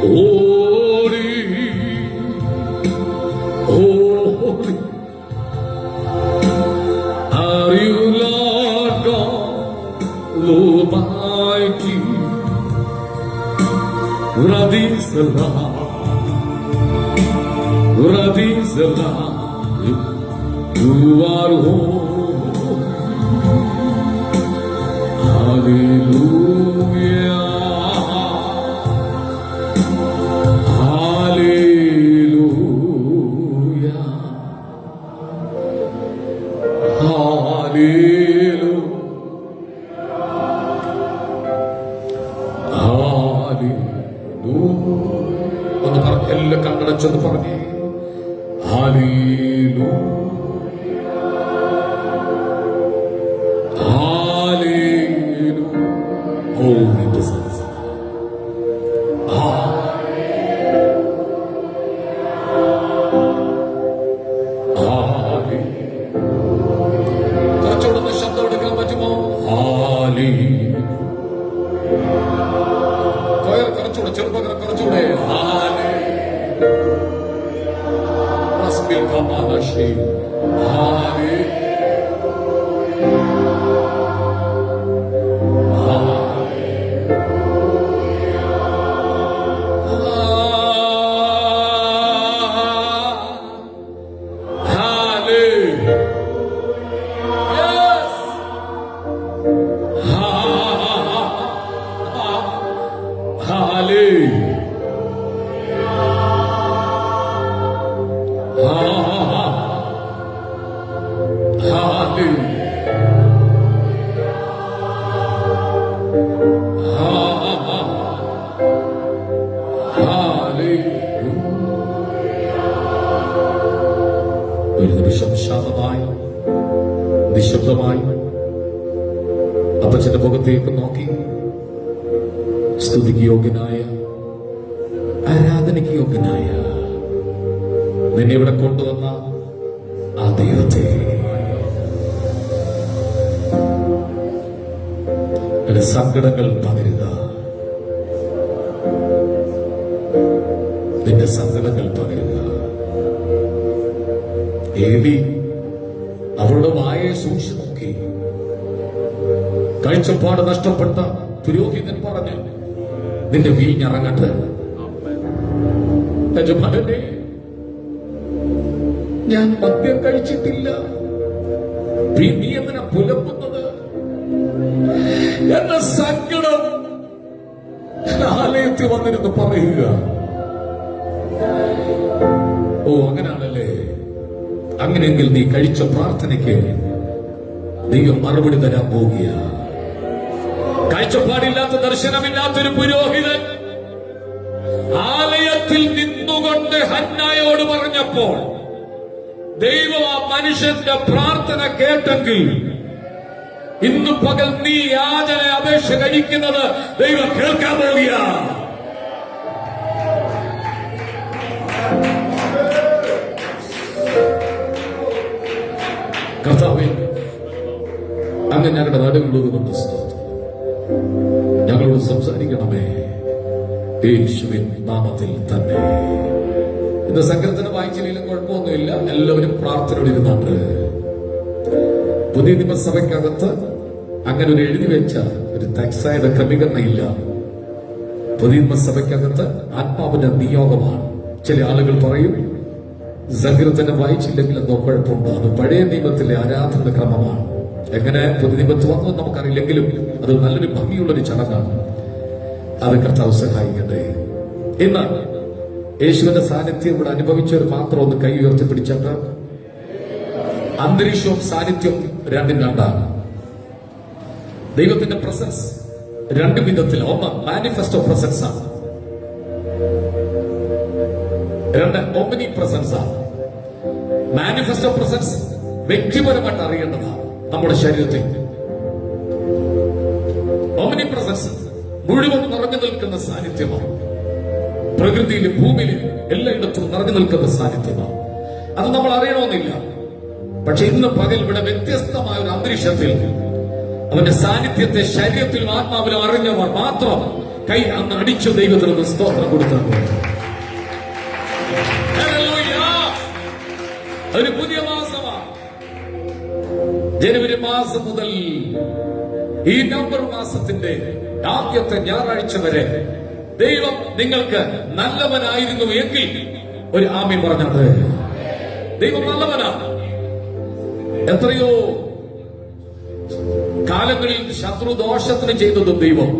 holy. Holy are you, Lord God Almighty? Uradi salam, you are holy. Hallelujah. ഒന്ന് പറഞ്ഞ എല്ലാ കണ്ണടച്ചൊന്ന് പറഞ്ഞേ. Hallelujah, hallelujah. Holy presence. കുറച്ചുകൂടെ ശബ്ദം എടുക്കാൻ പറ്റുമോ? കുറച്ചുകൂടെ ചെറുപ്പക്കാർ കുറച്ചുകൂടെ. ഒരു നിമിഷം ശാന്തമായി നിശബ്ദമായി അപ്പച്ചന്റെ മുഖത്തേക്ക് നോക്കി സ്തുതിക്ക് യോഗ്യനായ, ആരാധനയ്ക്ക് യോഗ്യനായ നിന്നെ ഇവിടെ കൊണ്ടുവന്ന ആ ദൈവത്തെ എന്റെ സങ്കടങ്ങൾ പകരുക, നിന്റെ സങ്കടങ്ങൾ പകരുക. ഏലി അവളുടെ വായെ സൂക്ഷിച്ചു നോക്കി. കാഴ്ചപ്പാട് നഷ്ടപ്പെട്ട പുരോഹിതൻ പറഞ്ഞു, നിന്റെ വീഞ്ഞിറങ്ങട്ടെ. യജമാനനെ, ഞാൻ മദ്യം കഴിച്ചിട്ടില്ല, നീ എന്തിനാ പുലമ്പുന്നത്? എന്ന സങ്കടം ആലയത്തിൽ വന്നിരുന്ന് പറയുക. ഓ, അങ്ങനാണല്ലേ? അങ്ങനെയെങ്കിൽ നീ കഴിച്ച പ്രാർത്ഥനയ്ക്ക് ദൈവം മറുപടി തരാൻ പോകുക. കാഴ്ചപ്പാടില്ലാത്ത, ദർശനമില്ലാത്തൊരു പുരോഹിതൻ ആലയത്തിൽ നിന്നുകൊണ്ട് ഹന്നായോട് പറഞ്ഞപ്പോൾ ദൈവം ആ മനുഷ്യന്റെ പ്രാർത്ഥന കേട്ടെങ്കിൽ ഇന്ന് പകൽ നീ യാചന അപേക്ഷ കഴിക്കുന്നത് ദൈവം കേൾക്കാൻ പോകുക. കർത്താവേ, അങ്ങ് ഞങ്ങളുടെ നടുവിലുള്ളത് കൊണ്ട് ഞങ്ങളോട് സംസാരിക്കണമേ, യേശുവിൻ നാമത്തിൽ തന്നെ. ഇന്ന് സങ്കീർത്തനം വായിച്ചില്ലെങ്കിലും കുഴപ്പമൊന്നുമില്ല, എല്ലാവരും പ്രാർത്ഥനയോടെ ഇരുന്നുണ്ട്. പുതിയ നിയമസഭയ്ക്കകത്ത് അങ്ങനെ ഒരു എഴുതി വെച്ച ഒരു തെക്സായ ക്രമീകരണം ഇല്ല. പുതിയ നിയമസഭയ്ക്കകത്ത് ആത്മാവിന്റെ നിയോഗമാണ്. ചില ആളുകൾ പറയും സങ്കീർത്തനം വായിച്ചില്ലെങ്കിൽ എന്തോ കുഴപ്പമുണ്ട്, അത് പഴയ നിയമത്തിലെ ആരാധന ക്രമമാണ്. എങ്ങനെ പുതിയ നിയമത്തിൽ വന്നു നമുക്കറിയില്ലെങ്കിലും അത് നല്ലൊരു ഭംഗിയുള്ളൊരു ചടങ്ങാണ്. അത് കർത്താവ് സഹായിക്കട്ടെ. ഇന്ന് യേശുവിന്റെ സാന്നിധ്യം ഇവിടെ അനുഭവിച്ചവർ മാത്രം ഒന്ന് കൈ ഉയർത്തി പിടിച്ചിട്ട്. അന്തരീക്ഷവും സാന്നിധ്യവും രണ്ടും രണ്ടാണ്. ദൈവത്തിന്റെ പ്രസൻസ് രണ്ട് വിധത്തിൽ. ഒന്ന് മാനിഫെസ്റ്റോ പ്രസൻസ് ആണ്, രണ്ട് ഒമിനി പ്രസൻസ് ആണ്. മാനിഫെസ്റ്റോ പ്രസൻസ് വ്യക്തിപരമായിട്ട് അറിയേണ്ടതാണ് നമ്മുടെ ശരീരത്തിൽ. ഒമിനി പ്രസൻസ് മുഴുവൻ നിറഞ്ഞു നിൽക്കുന്ന സാന്നിധ്യമാണ്. പ്രകൃതിയിലും ഭൂമിയിലും എല്ലായിടത്തും നിറഞ്ഞു നിൽക്കുന്ന സാന്നിധ്യമാണ്. അത് നമ്മൾ അറിയണമെന്നില്ല. പക്ഷെ ഇന്ന് പകൽ ഇവിടെ വ്യത്യസ്തമായ ഒരു അന്തരീക്ഷത്തിൽ അവന്റെ സാന്നിധ്യത്തെ ശരീരത്തിലും ആത്മാവിലും അറിഞ്ഞവർ മാത്രം കൈ അന്ന് അടിച്ചു ദൈവത്തിന് സ്തോത്രം കൊടുത്താൽ ഒരു പുതിയ മാസമാണ്. ജനുവരി മാസം മുതൽ ഈ നവംബർ മാസത്തിന്റെ ആദ്യത്തെ ഞായറാഴ്ച വരെ ദൈവം നിങ്ങൾക്ക് നല്ലവനായിരുന്നു എങ്കിൽ ഒരു ആമീൻ പറഞ്ഞത്. ദൈവം നല്ലവനാണ്. എത്രയോ കാലങ്ങളിൽ ശത്രുദോഷത്തിന് ചെയ്തതും ദൈവം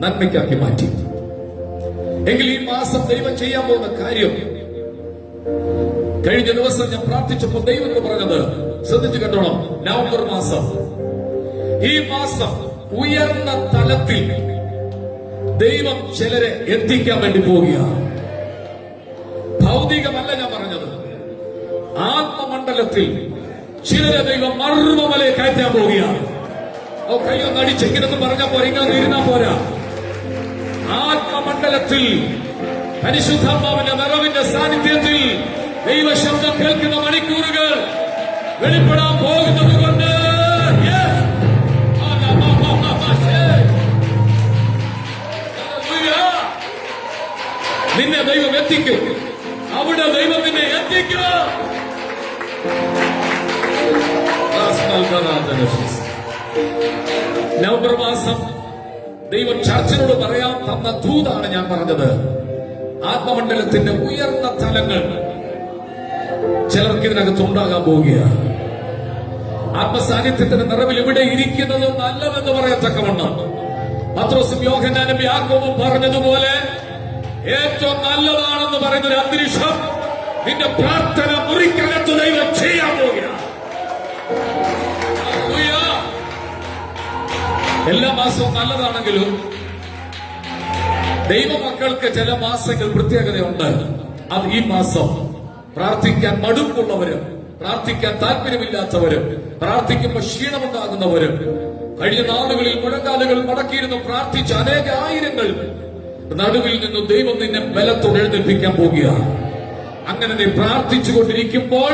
നന്മയ്ക്കാക്കി മാറ്റി. എങ്കിൽ ഈ മാസം ദൈവം ചെയ്യാൻ പോകുന്ന കാര്യം, കഴിഞ്ഞ ദിവസം ഞാൻ പ്രാർത്ഥിച്ചപ്പോൾ ദൈവത്തോട് പറഞ്ഞത് ശ്രദ്ധിച്ചു കേട്ടോണം. നവംബർ മാസം, ഈ മാസം ഉയർന്ന തലത്തിൽ ദൈവം ചിലരെ എത്തിക്കാൻ വേണ്ടി പോവുകയാണ്. ഭൗതികമല്ല ഞാൻ പറഞ്ഞത്, ആത്മമണ്ഡലത്തിൽ ചിലരെ ദൈവം മർമ്മമലയെ കയറ്റാൻ പോവുകയാണ്. ഓ, കയ്യൊന്ന് അടിച്ചെങ്കിലെന്ന് പറഞ്ഞാൽ പോരാ, ഇങ്ങനെ ഇരുന്നാ പോരാ. ആത്മമണ്ഡലത്തിൽ പരിശുദ്ധാത്മാവിന്റെ നിറവിന്റെ സാന്നിധ്യത്തിൽ ദൈവശബ്ദം കേൾക്കുന്ന മണിക്കൂറുകൾ വെളിപ്പെടാൻ പോകുന്നത് കൊണ്ട് നിന്നെ ദൈവം എത്തിക്കും. അവിടെ ദൈവം നിന്നെ എത്തിക്കും. നവംബർ മാസം ദൈവം ചർച്ചിനോട് പറയാൻ തന്ന ദൂതാണ് ഞാൻ പറഞ്ഞത്. ആത്മമണ്ഡലത്തിന്റെ ഉയർന്ന തലങ്ങൾ ചിലർക്ക് ഇതിനകത്ത് ഉണ്ടാകാൻ പോവുകയാണ്. ആത്മസാന്നിധ്യത്തിന്റെ നിറവിൽ ഇവിടെ ഇരിക്കുന്നത് നല്ലതെന്ന് പറയത്തക്കവണ്ണം പത്രോസും യോഹന്നാനും യാക്കോബും പറഞ്ഞതുപോലെ ഏറ്റവും നല്ലതാണെന്ന് പറയുന്നൊരു അന്തരീക്ഷം നിന്റെ പ്രാർത്ഥന മുറിക്കകത്ത് ദൈവം ചെയ്യാൻ പോവുകയാണ്. എല്ലാ മാസവും നല്ലതാണെങ്കിലും ദൈവമക്കൾക്ക് ചില മാസങ്ങൾ പ്രത്യേകതയുണ്ട്. അത് ഈ മാസം പ്രാർത്ഥിക്കാൻ മടുപ്പുള്ളവര് പ്രാർത്ഥിക്കാൻ താല്പര്യമില്ലാത്തവര്, പ്രാർത്ഥിക്കുമ്പോൾ ക്ഷീണമുണ്ടാകുന്നവര്, കഴിഞ്ഞ നാളുകളിൽ മുഴങ്കാലുകൾ മടക്കിയിരുന്നു പ്രാർത്ഥിച്ച അനേക ആയിരങ്ങൾ നടുവിൽ നിന്ന് ദൈവം നിന്നെ ബലത്തോടെ എഴുന്നേൽപ്പിക്കാൻ പോകുകയാണ്. അങ്ങനെ നീ പ്രാർത്ഥിച്ചുകൊണ്ടിരിക്കുമ്പോൾ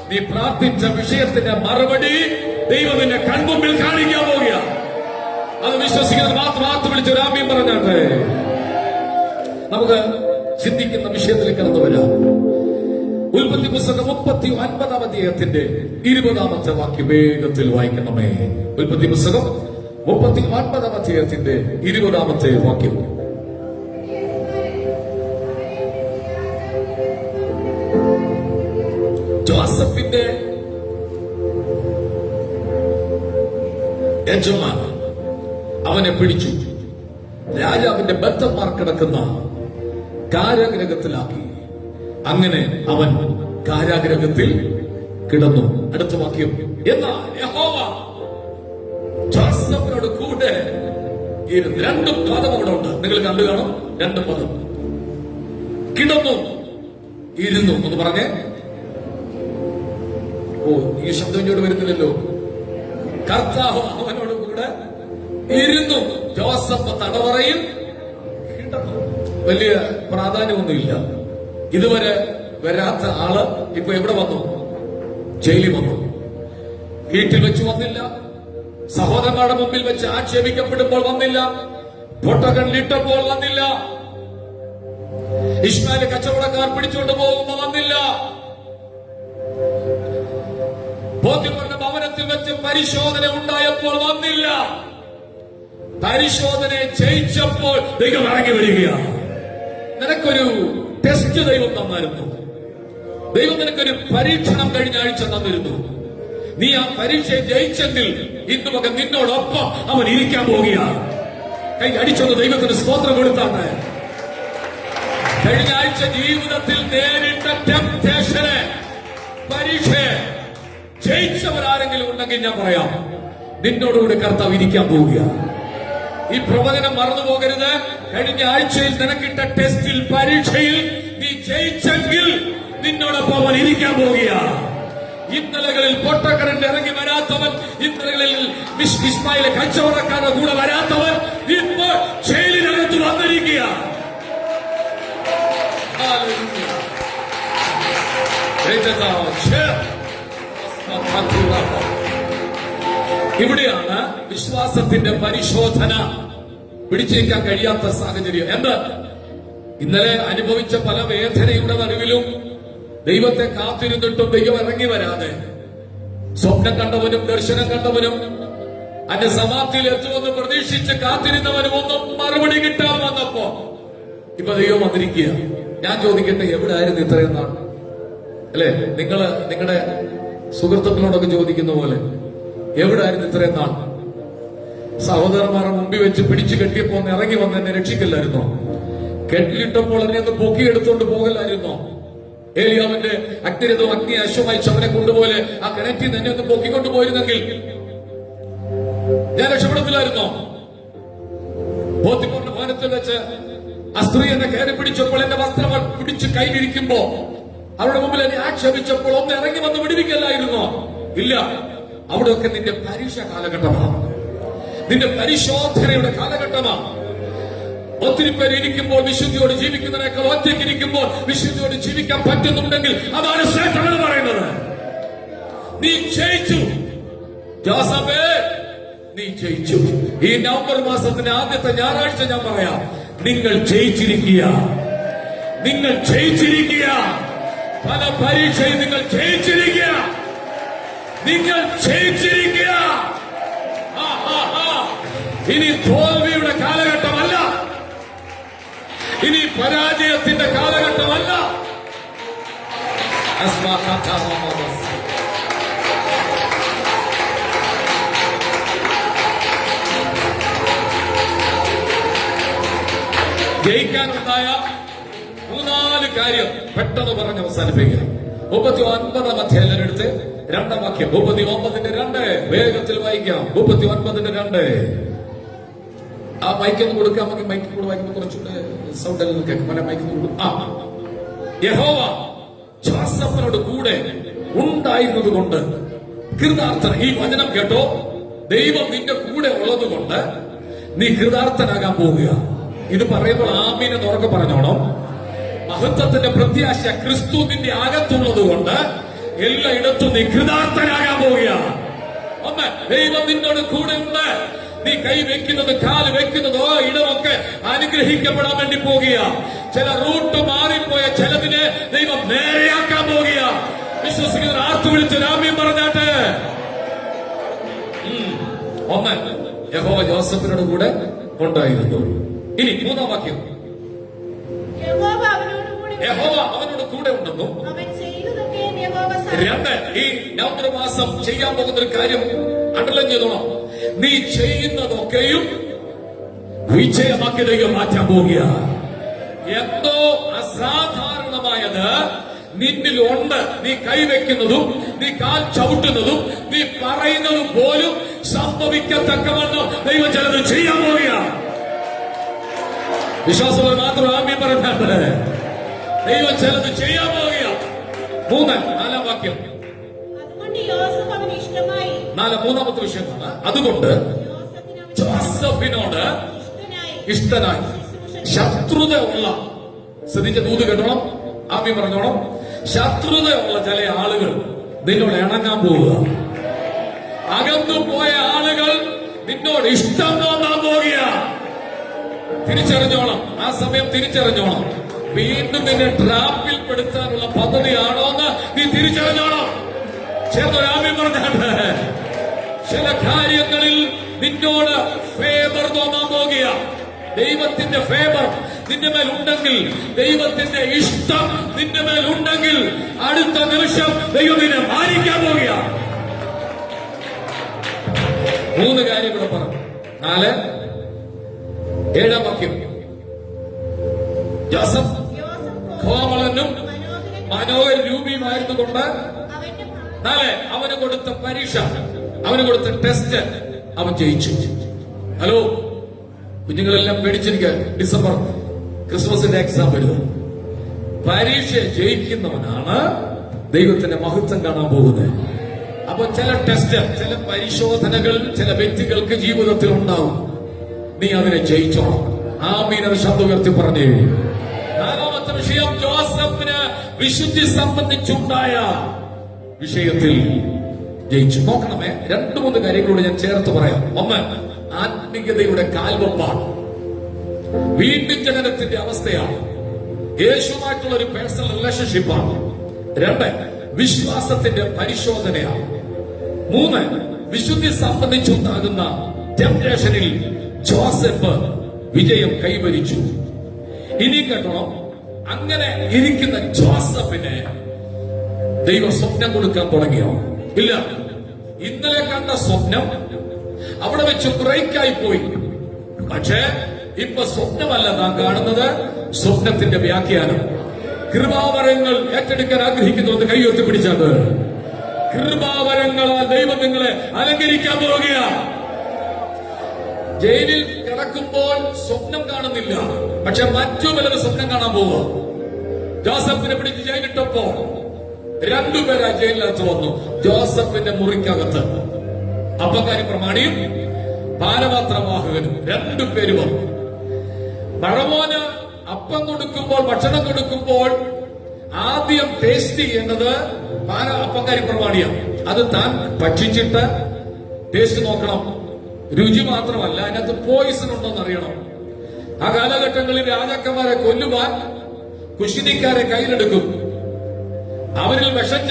നീ പ്രാർത്ഥിച്ച വിഷയത്തിന്റെ മറുപടി ദൈവം നിന്നെ കൺമുമ്പിൽ കാണിക്കാൻ പോകുകയാണ്. അത് വിശ്വസിക്കുന്നത് മാത്രം വിളിച്ചൊരു ആമീൻ പറഞ്ഞാട്ടെ. നമുക്ക് ചിന്തിക്കുന്ന വിഷയത്തിലേക്ക് കടന്നു വരാം. ഉൽപ്പത്തി പുസ്തകം 39-ാം അധ്യായത്തിന്റെ 20-ാമത്തെ വാക്യം വേഗത്തിൽ വായിക്കണമേ. ഉൽപ്പത്തി പുസ്തകം 39-ാം അധ്യായത്തിന്റെ 20-ാമത്തെ വാക്യം. ജോസഫിന്റെ യജമാനൻ അവനെ പിടിച്ചു രാജാവിന്റെ ബദ്ധന്മാർ കിടക്കുന്ന കാരാഗ്രഹത്തിലാക്കി. അങ്ങനെ അവൻ കാരാഗ്രഹത്തിൽ കിടന്നു. അടുത്ത വാക്യം. എന്നാൽ യഹോവ ജോസഫിനോട് കൂടെ ഇരുന്നു. രണ്ടും പദം അവിടെ ഉണ്ട്, നിങ്ങൾ കണ്ടു കാണും. രണ്ട് പദം. കിടന്നു, ഇരുന്നു എന്ന് പറഞ്ഞേ. ഓ, ഈ ശബ്ദം ഇങ്ങോട്ട് വരുന്നില്ലല്ലോ. കർത്താവ് അവനോട് കൂടെ ഇരുന്നു. ജോസഫ് തടവറയിൽ കിടന്നു. വലിയ പ്രാധാന്യമൊന്നുമില്ല. ഇതുവരെ വരാത്ത ആള് ഇപ്പൊ എവിടെ വന്നു? ജയിലിൽ വന്നു. വീട്ടിൽ വെച്ച് വന്നില്ല, സഹോദരന്മാരുടെ മുമ്പിൽ വെച്ച് ആക്ഷേപിക്കപ്പെടുമ്പോൾ വന്നില്ല, പൊട്ടക്കണ്ണിട്ടപ്പോൾ വന്നില്ല, ഇസ്മായിലെ കച്ചവടക്കാർ പിടിച്ചുകൊണ്ട് പോകുമ്പോൾ വന്നില്ല, പോത്തിപ്പറിന്റെ ഭവനത്തിൽ വെച്ച് പരിശോധന ഉണ്ടായപ്പോൾ വന്നില്ല. പരിശോധനയെ ജയിച്ചപ്പോൾ ദൈവം ഇറങ്ങി വരികയാണ്. നിനക്കൊരു ടെസ്റ്റ് ദൈവം തന്നിരുന്നു. ദൈവം നിനക്കൊരു പരീക്ഷണം കഴിഞ്ഞ ആഴ്ച തന്നിരുന്നു. നീ ആ പരീക്ഷയെ ജയിച്ചെങ്കിൽ ഇന്ന് മകൻ നിന്നോടൊപ്പം അവൻ ഇരിക്കാൻ പോവുകയാണ്. കൈ അടിച്ചൊന്ന് ദൈവത്തിന് സ്തോത്രം കൊടുത്താണ്. കഴിഞ്ഞ ആഴ്ച ജീവിതത്തിൽ നേരിട്ട ടെംപ്റ്റേഷനെ, പരീക്ഷയെ ജയിച്ചവരാരെങ്കിലും ഉണ്ടെങ്കിൽ ഞാൻ പറയാം, നിന്നോടുകൂടി കർത്താവ് ഇരിക്കാൻ പോവുകയാണ്. ഈ പ്രവചനം മറന്നു പോകരുത്. കഴിഞ്ഞ ആഴ്ചയിൽ നിനക്കിട്ട ടെസ്റ്റിൽ, പരീക്ഷയിൽ നീ ജയിച്ചെങ്കിൽ നിന്നോടൊപ്പം അവൻ ഇരിക്കാൻ പോവുകയാണ്. ഇന്നലകളിൽ പൊട്ടക്കരണ്ട് ഇറങ്ങി വരാത്തവൻ, ഇന്നലകളിൽ ഇസ്മായിലെ കച്ചവടക്കാരുടെ കൂടെ വരാത്തവൻ ഇന്ന് ജയിലിനകത്ത് വന്നിരിക്കുകയാണ്. ഇവിടെയാണ് വിശ്വാസത്തിന്റെ പരിശോധന. പിടിച്ചേക്കാൻ കഴിയാത്ത സാഹചര്യം. എന്ത്? ഇന്നലെ അനുഭവിച്ച പല വേദനയുടെ നടുവിലും ദൈവത്തെ കാത്തിരുന്നിട്ടും ദൈവം ഇറങ്ങി വരാതെ, സ്വപ്നം കണ്ടവനും ദർശനം കണ്ടവനും അതിന്റെ സമാപ്തിയിൽ എത്തുമെന്ന് പ്രതീക്ഷിച്ച് കാത്തിരുന്നവനും ഒന്നും മറുപടി കിട്ടാൻ വന്നപ്പോ ഇപ്പൊ ദൈവം വന്നിരിക്കുക. ഞാൻ ചോദിക്കട്ടെ, എവിടെ ആയിരുന്നു ഇത്രയും നാൾ? അല്ലെ, നിങ്ങളുടെ സുഹൃത്തുക്കളോടൊക്കെ ചോദിക്കുന്ന പോലെ എവിടെ ആയിരുന്നു ഇത്രയും നാൾ? സഹോദരന്മാരുടെ മുമ്പിൽ വെച്ച് പിടിച്ചു കെട്ടിയപ്പോ ഒന്ന് ഇറങ്ങി വന്ന് എന്നെ രക്ഷിക്കില്ലായിരുന്നോ? കെട്ടിലിട്ടപ്പോൾ എന്നെ ഒന്ന് പൊക്കിയെടുത്തോണ്ട് പോകലായിരുന്നോ? ഏലിയാവിന്റെ അഗ്നിരഥവും അഗ്നി അശ്വമായി ശവനെ കൊണ്ടുപോലെ ആ കിണറ്റിൽ നിന്ന് എന്നെ ഒന്ന് പൊക്കിക്കൊണ്ടു പോയിരുന്നെങ്കിൽ ഞാൻ രക്ഷപ്പെടത്തില്ലായിരുന്നോ? പോത്തിപ്പറിന്റെ ഭവനത്തിൽ വെച്ച് ആ സ്ത്രീ എന്നെ കയറി പിടിച്ചപ്പോൾ എന്റെ വസ്ത്രം പിടിച്ച് കയ്യിലിരിക്കുമ്പോ അവരുടെ മുമ്പിൽ എന്നെ ആക്ഷേപിച്ചപ്പോൾ ഒന്ന് ഇറങ്ങി വന്ന് വിടുവിക്കല്ലായിരുന്നോ? ഇല്ല. അവിടെയൊക്കെ നിന്റെ പരീക്ഷ കാലഘട്ടമാണ്, നിന്റെ പരിശോധനയുടെ കാലഘട്ടമാണ്. ഒത്തിരി പേര് ഇരിക്കുമ്പോൾ വിശുദ്ധിയോട് ജീവിക്കുന്നതിനേക്കാൾ ഒറ്റയ്ക്ക് ഇരിക്കുമ്പോൾ വിശുദ്ധിയോട് ജീവിക്കാൻ പറ്റുന്നുണ്ടെങ്കിൽ അതാണ് ശ്രേഷ്ഠം എന്ന് പറയുന്നത്. നീ ജയിച്ചു ജോസഫേ, നീ ജയിച്ചു. ഈ നവംബർ മാസത്തിന്റെ ആദ്യത്തെ ഞായറാഴ്ച ഞാൻ പറയാം, നിങ്ങൾ ജയിച്ചിരിക്കുക, നിങ്ങൾ ജയിച്ചിരിക്കുക. പല പരീക്ഷയും നിങ്ങൾ ജയിച്ചിരിക്കുക, നിങ്ങൾ ജയിച്ചിരിക്കുക. ഇനി തോൽവിയുടെ കാലഘട്ടമല്ല, ഇനി പരാജയത്തിന്റെ കാലഘട്ടമല്ല. ജയിക്കാനുണ്ടായ 3-4 കാര്യം പെട്ടെന്ന് പറഞ്ഞ് അവസാനിപ്പിക്കാം. 39-ാം അധ്യായം എടുത്ത് 2-ാം വാക്യം. 39-2 വേഗത്തിൽ വായിക്കാം. 39-2. ആ മൈക്കൊന്ന് കൊടുക്കാം. നമുക്ക് മൈക്കിൽ കൂടെ വായിക്കുമ്പോൾ കുറച്ചുകൂടെ സൗണ്ട് എല്ലാം കേൾക്കും. പല മൈക്കിൽ കൊടുക്കും. യഹോവ ജോസഫിനോട് കൂടെ ഉണ്ടായിരുന്നത് കൊണ്ട് കൃതാർത്ഥൻ. ഈ വചനം കേട്ടോ, ദൈവം നിന്റെ കൂടെ ഉള്ളത് കൊണ്ട് നീ കൃതാർത്ഥനാകാൻ പോവുക. ഇത് പറയുമ്പോൾ ആമീൻ എന്ന് ഉറക്കെ പറഞ്ഞോണം. മഹത്വത്തിന്റെ പ്രത്യാശ ക്രിസ്തു നിന്റെ അകത്തുള്ളത് കൊണ്ട് എല്ലായിടത്തും നീ കൃതാർത്ഥനാകാൻ പോവുക. ഒന്ന്, ദൈവം നിന്നോട് കൂടെ ഉണ്ട്. നീ കൈ വെക്കുന്നത്, കാല് വെക്കുന്നതോ ഇടമൊക്കെ അനുഗ്രഹിക്കപ്പെടാൻ വേണ്ടി പോകുക. ചില റൂട്ട് മാറിപ്പോയ ചിലതിനെ ദൈവം നേരെയാക്കാൻ പോകുക. വിശ്വസിക്കുന്നവർ ആർത്തു വിളിച്ച് ആമീൻ പറഞ്ഞാട്ടെ. ഒന്ന്, യഹോവ ജോസഫിനോട് കൂടെ ഉണ്ടായിരുന്നു. ഇനി മൂന്നാം വാക്യം, യഹോവ അവനോട് കൂടെ ഉണ്ടെന്നും. രണ്ട്, ഈ നവംബർ മാസം ചെയ്യാൻ പോകുന്ന ഒരു കാര്യം അണ്ടർലൈൻ ചെയ്തോണം. നീ ചെയ്യുന്നതൊക്കെയും വിജയമാക്കി ദൈവം മാറ്റാൻ പോവുക. എന്തോ അസാധാരണമായത് നിന്നിലുണ്ട്. നീ കൈവയ്ക്കുന്നതും നീ കാൽ ചവിട്ടുന്നതും നീ പറയുന്നതും പോലും സംഭവിക്കത്തക്കവണ്ണം ദൈവം ചിലത് ചെയ്യാൻ പോവുക. വിശ്വാസങ്ങൾ മാത്രം ആമീൻ പറഞ്ഞാണ്. ദൈവം ചിലത് ചെയ്യാൻ പോവുക. നാലാം വാക്യം, മൂന്നാമത്തെ വിഷയമാണ്. അതുകൊണ്ട് ജോസഫിനോട് ഇഷ്ടനായി. ശത്രുത ഉള്ള, ശ്രദ്ധിച്ച ദൂത് കേട്ടോണം, ആമീൻ പറഞ്ഞോണം. ശത്രുത ഉള്ള ചില ആളുകൾ നിന്നോട് ഇണങ്ങാൻ പോവുക. അകന്നു പോയ ആളുകൾ നിന്നോട് ഇഷ്ടം തോന്നാൻ പോവുക. തിരിച്ചറിഞ്ഞോണം, ആ സമയം തിരിച്ചറിഞ്ഞോണം. വീണ്ടും നിന്നെ ട്രാപ്പിൽ പെടുത്താനുള്ള പദ്ധതിയാണോ എന്ന് നീ തിരിച്ചറിഞ്ഞോണം. ചേർന്നൊരാമീൻ പറഞ്ഞാണ്. ചില കാര്യങ്ങളിൽ നിന്നോട് ഫേവർ തോന്നാൻ പോകുക. ദൈവത്തിന്റെ ഫേവർ നിന്റെ മേൽ ഉണ്ടെങ്കിൽ, ദൈവത്തിന്റെ ഇഷ്ടം നിന്റെ മേൽ ഉണ്ടെങ്കിൽ അടുത്ത നിമിഷം ദൈവം നിന്നെ മാനിക്കാൻ പോകുക. മൂന്ന് കാര്യം ഇവിടെ പറഞ്ഞു. 4, 7 വാക്യം, ജോസഫ് കോമളനും മനോഹര രൂപിയുമായിരുന്നു കൊണ്ട് 4, അവന് കൊടുത്ത പരീക്ഷ, അവന് കൊടുത്ത ടെസ്റ്റ് അവൻ ജയിച്ചു. ഹലോ കുഞ്ഞുങ്ങളെല്ലാം പേടിച്ചിരിക്കുക. ഡിസംബർ ക്രിസ്മസിന്റെ എക്സാം വരുന്നത്. പരീക്ഷ ജയിക്കുന്നവനാണ് ദൈവത്തിന്റെ മഹത്വം കാണാൻ പോകുന്നത്. അപ്പൊ ചില ടെസ്റ്റ്, ചില പരിശോധനകൾ ചില വ്യക്തികൾക്ക് ജീവിതത്തിൽ ഉണ്ടാവും. നീ അതിനെ ജയിച്ചോണം. ആമീൻ എന്ന് ശബ്ദം ഉയർത്തി പറഞ്ഞു. 4ാമത്തെ വിഷയം, ജോസഫിന് വിശുദ്ധി സംബന്ധിച്ചുണ്ടായ വിഷയത്തിൽ ജയിച്ചു. നോക്കണമേ, 2-3 കാര്യങ്ങളോട് ഞാൻ ചേർത്ത് പറയാം. ഒന്ന്, ആത്മീയതയുടെ കാൽവെപ്പാണ്. വീണ്ടും ജനനത്തിന്റെ അവസ്ഥയാണ്. യേശുമായിട്ടുള്ള ഒരു പേഴ്സണൽ റിലേഷൻഷിപ്പാണ്. 2, വിശ്വാസത്തിന്റെ പരിശോധനയാണ്. 3, വിശുദ്ധി സംബന്ധിച്ചുണ്ടാകുന്ന ടെംപ്റ്റേഷനിൽ ജോസഫ് വിജയം കൈവരിച്ചു. ഇനി കേട്ടോ, അങ്ങനെ ഇരിക്കുന്ന ജോസഫിനെ ദൈവം സ്വപ്നം കൊടുക്കാൻ തുടങ്ങിയോ? ഇല്ല. ഇന്നലെ കണ്ട സ്വപ്നം അവിടെ വെച്ച് ബ്രേക്കായി പോയി. പക്ഷേ ഇപ്പൊ സ്വപ്നമല്ല നാം കാണുന്നത്, സ്വപ്നത്തിന്റെ വ്യാഖ്യാനം. കൃപാവരങ്ങൾ ഏറ്റെടുക്കാൻ ആഗ്രഹിക്കുന്നത് കൈ ഉയർത്തി പിടിച്ചത്. കൃപാവരങ്ങളാൽ ദൈവം നിങ്ങളെ അലങ്കരിക്കാൻ പോവുക. ജയിലിൽ കിടക്കുമ്പോൾ സ്വപ്നം കാണുന്നില്ല, പക്ഷെ മറ്റു പലരും സ്വപ്നം കാണാൻ പോവുക. ജോസഫിനെ പിടിച്ച് ജയിലിട്ടപ്പോ 2 പേരാ ജയിലിനകത്ത് വന്നു. ജോസഫിന്റെ മുറിക്കകത്ത് അപ്പക്കാരി പ്രമാണിയും പാനപാത്രവാഹകനും 2 പേര് വന്നു. പഴമോന് അപ്പം കൊടുക്കുമ്പോൾ, ഭക്ഷണം കൊടുക്കുമ്പോൾ ആദ്യം ടേസ്റ്റ് ചെയ്യേണ്ടത് അപ്പക്കാരി പ്രമാണിയാണ്. അത് താൻ ഭക്ഷിച്ചിട്ട് ടേസ്റ്റ് നോക്കണം. രുചി മാത്രമല്ല, അതിനകത്ത് പോയിസൺ ഉണ്ടോന്ന് അറിയണം. ആ കാലഘട്ടങ്ങളിൽ രാജാക്കന്മാരെ കൊല്ലുവാൻ കുശിനിക്കാരെ കയ്യിലെടുക്കും. അവരിൽ വിഷം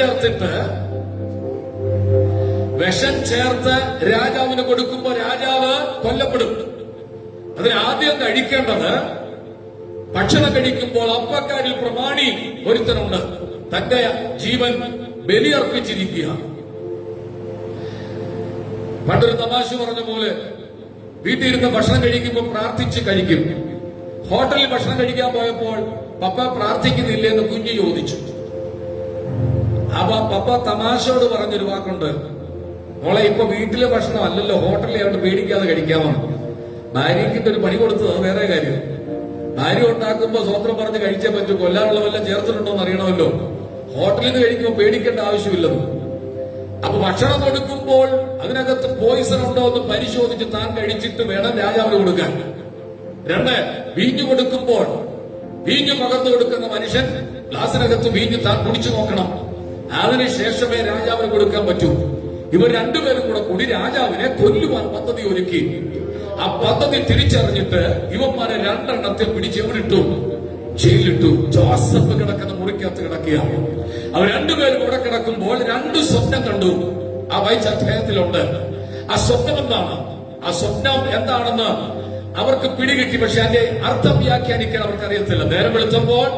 ചേർത്ത് രാജാവിന് കൊടുക്കുമ്പോൾ രാജാവ് കൊല്ലപ്പെടും. അതിന് ആദ്യം കഴിക്കേണ്ടത്, ഭക്ഷണം കഴിക്കുമ്പോൾ അപ്പക്കാരിൽ പ്രമാണി ഒരുത്തനുണ്ട്, തന്റെ ജീവൻ ബലിയർപ്പിച്ചിരിക്കുക. പണ്ടൊരു തമാശ പറഞ്ഞ പോലെ, വീട്ടിൽ ഇരുന്ന് ഭക്ഷണം കഴിക്കുമ്പോൾ പ്രാർത്ഥിച്ച് കഴിക്കും. ഹോട്ടലിൽ ഭക്ഷണം കഴിക്കാൻ പോയപ്പോൾ പപ്പ പ്രാർത്ഥിക്കുന്നില്ലേ എന്ന് കുഞ്ഞ് ചോദിച്ചു. അപ്പൊ പപ്പ തമാശയോട് പറഞ്ഞൊരു വാക്കുണ്ട്, മോളെ ഇപ്പൊ വീട്ടിലെ ഭക്ഷണം അല്ലല്ലോ, ഹോട്ടലിൽ ആയിട്ട് പേടിക്കാതെ കഴിക്കാമെന്ന്. ഭാര്യയ്ക്കിട്ട് ഒരു പണി കൊടുത്തത് വേറെ കാര്യം. ഭാര്യ ഉണ്ടാക്കുമ്പോ സ്വന്തം പറഞ്ഞ് കഴിച്ചേ പറ്റൂ. കൊല്ലാനുള്ള വല്ലതും ചേർത്തിട്ടുണ്ടോ എന്ന് അറിയണമല്ലോ. ഹോട്ടലിൽ നിന്ന് കഴിക്കുമ്പോൾ പേടിക്കേണ്ട ആവശ്യമില്ലെന്ന്. അപ്പൊ ഭക്ഷണം കൊടുക്കുമ്പോൾ അതിനകത്ത് പോയിസൺ ഉണ്ടോ എന്ന് പരിശോധിച്ച് താൻ കഴിച്ചിട്ട് വേണം രാജാവിന് കൊടുക്കാൻ. 2, വീഞ്ഞു കൊടുക്കുമ്പോൾ വീഞ്ഞു പകർന്നു കൊടുക്കുന്ന മനുഷ്യൻ ഗ്ലാസിനകത്ത് വീഞ്ഞു താൻ കുടിച്ചു നോക്കണം. അതിനുശേഷമേ രാജാവിന് കൊടുക്കാൻ പറ്റൂ. ഇവർ രണ്ടുപേരും കൂടി രാജാവിനെ കൊല്ലുവാൻ പദ്ധതി ഒരുക്കി. ആ പദ്ധതി തിരിച്ചറിഞ്ഞിട്ട് ഇവന്മാരെ 2 എണ്ണത്തിൽ പിടിച്ച് എവിടിട്ടു? ജയിലിട്ടു. ജോസഫ് കിടക്കുന്ന മുറിക്കകത്ത് കിടക്കുക. അവർ രണ്ടുപേരും ഇവിടെ കിടക്കുമ്പോൾ 2 സ്വപ്നം കണ്ടു. ആ വായിച്ച അധ്യായത്തിലുണ്ട്. ആ സ്വപ്നം എന്താണ്? ആ സ്വപ്നം എന്താണെന്ന് അവർക്ക് പിടികിട്ടി. പക്ഷെ അതിന്റെ അർത്ഥം വ്യാഖ്യാനിക്കാൻ അവർക്ക് അറിയത്തില്ല. നേരം വെളുത്തപ്പോൾ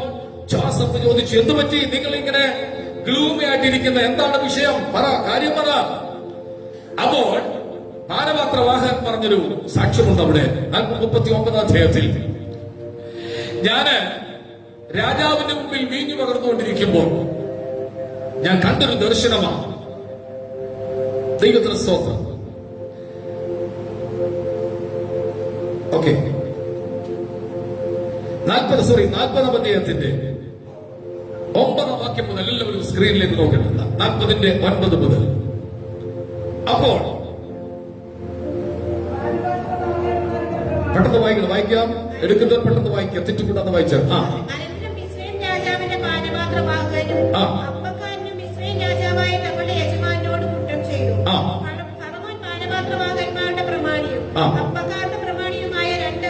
ജോസഫ് ചോദിച്ചു, എന്ത് പറ്റി? നിങ്ങൾ ഇങ്ങനെ ഗ്ലൂമി ആയിട്ടിരിക്കുന്ന എന്താണ് വിഷയം? പറ, കാര്യം പറ. അപ്പോൾ പാനപാത്രവാഹകൻ പറഞ്ഞൊരു സാക്ഷ്യമുണ്ട് അവിടെ 39 അധ്യായത്തിൽ. ഞാന് രാജാവിന്റെ മുമ്പിൽ വീഞ്ഞു പകർന്നുകൊണ്ടിരിക്കുമ്പോൾ ഞാൻ കണ്ടൊരു ദർശനമാണ്. ദൈവത്തിന് സ്തോത്രം. ഓക്കെ, 40 അധ്യായത്തിന്റെ 9 വാക്യം മുതൽ എല്ലാവരും സ്ക്രീനിലേക്ക് നോക്കേണ്ടത്. 40ന്റെ 9 മുതൽ. അപ്പോൾ പെട്ടെന്ന് വായിക്കാം. എടുക്കുന്നവർ പെട്ടെന്ന് വായിക്കാം, തെറ്റുകൂടാതെ വായിച്ചാൽ.
അനന്തരം മിസ്രയീം രാജാവിന്റെ പാനപാത്രവാഹകനും അപ്പക്കാരനും മിസ്രയീം രാജാവായ തങ്ങളുടെ യജമാനോട് കുറ്റം ചെയ്തു. ഫറവോൻ പാനപാത്രവാഹകന്മാരുടെ പ്രമാണിയും അപ്പക്കാരുടെ പ്രമാണിയുമായ 2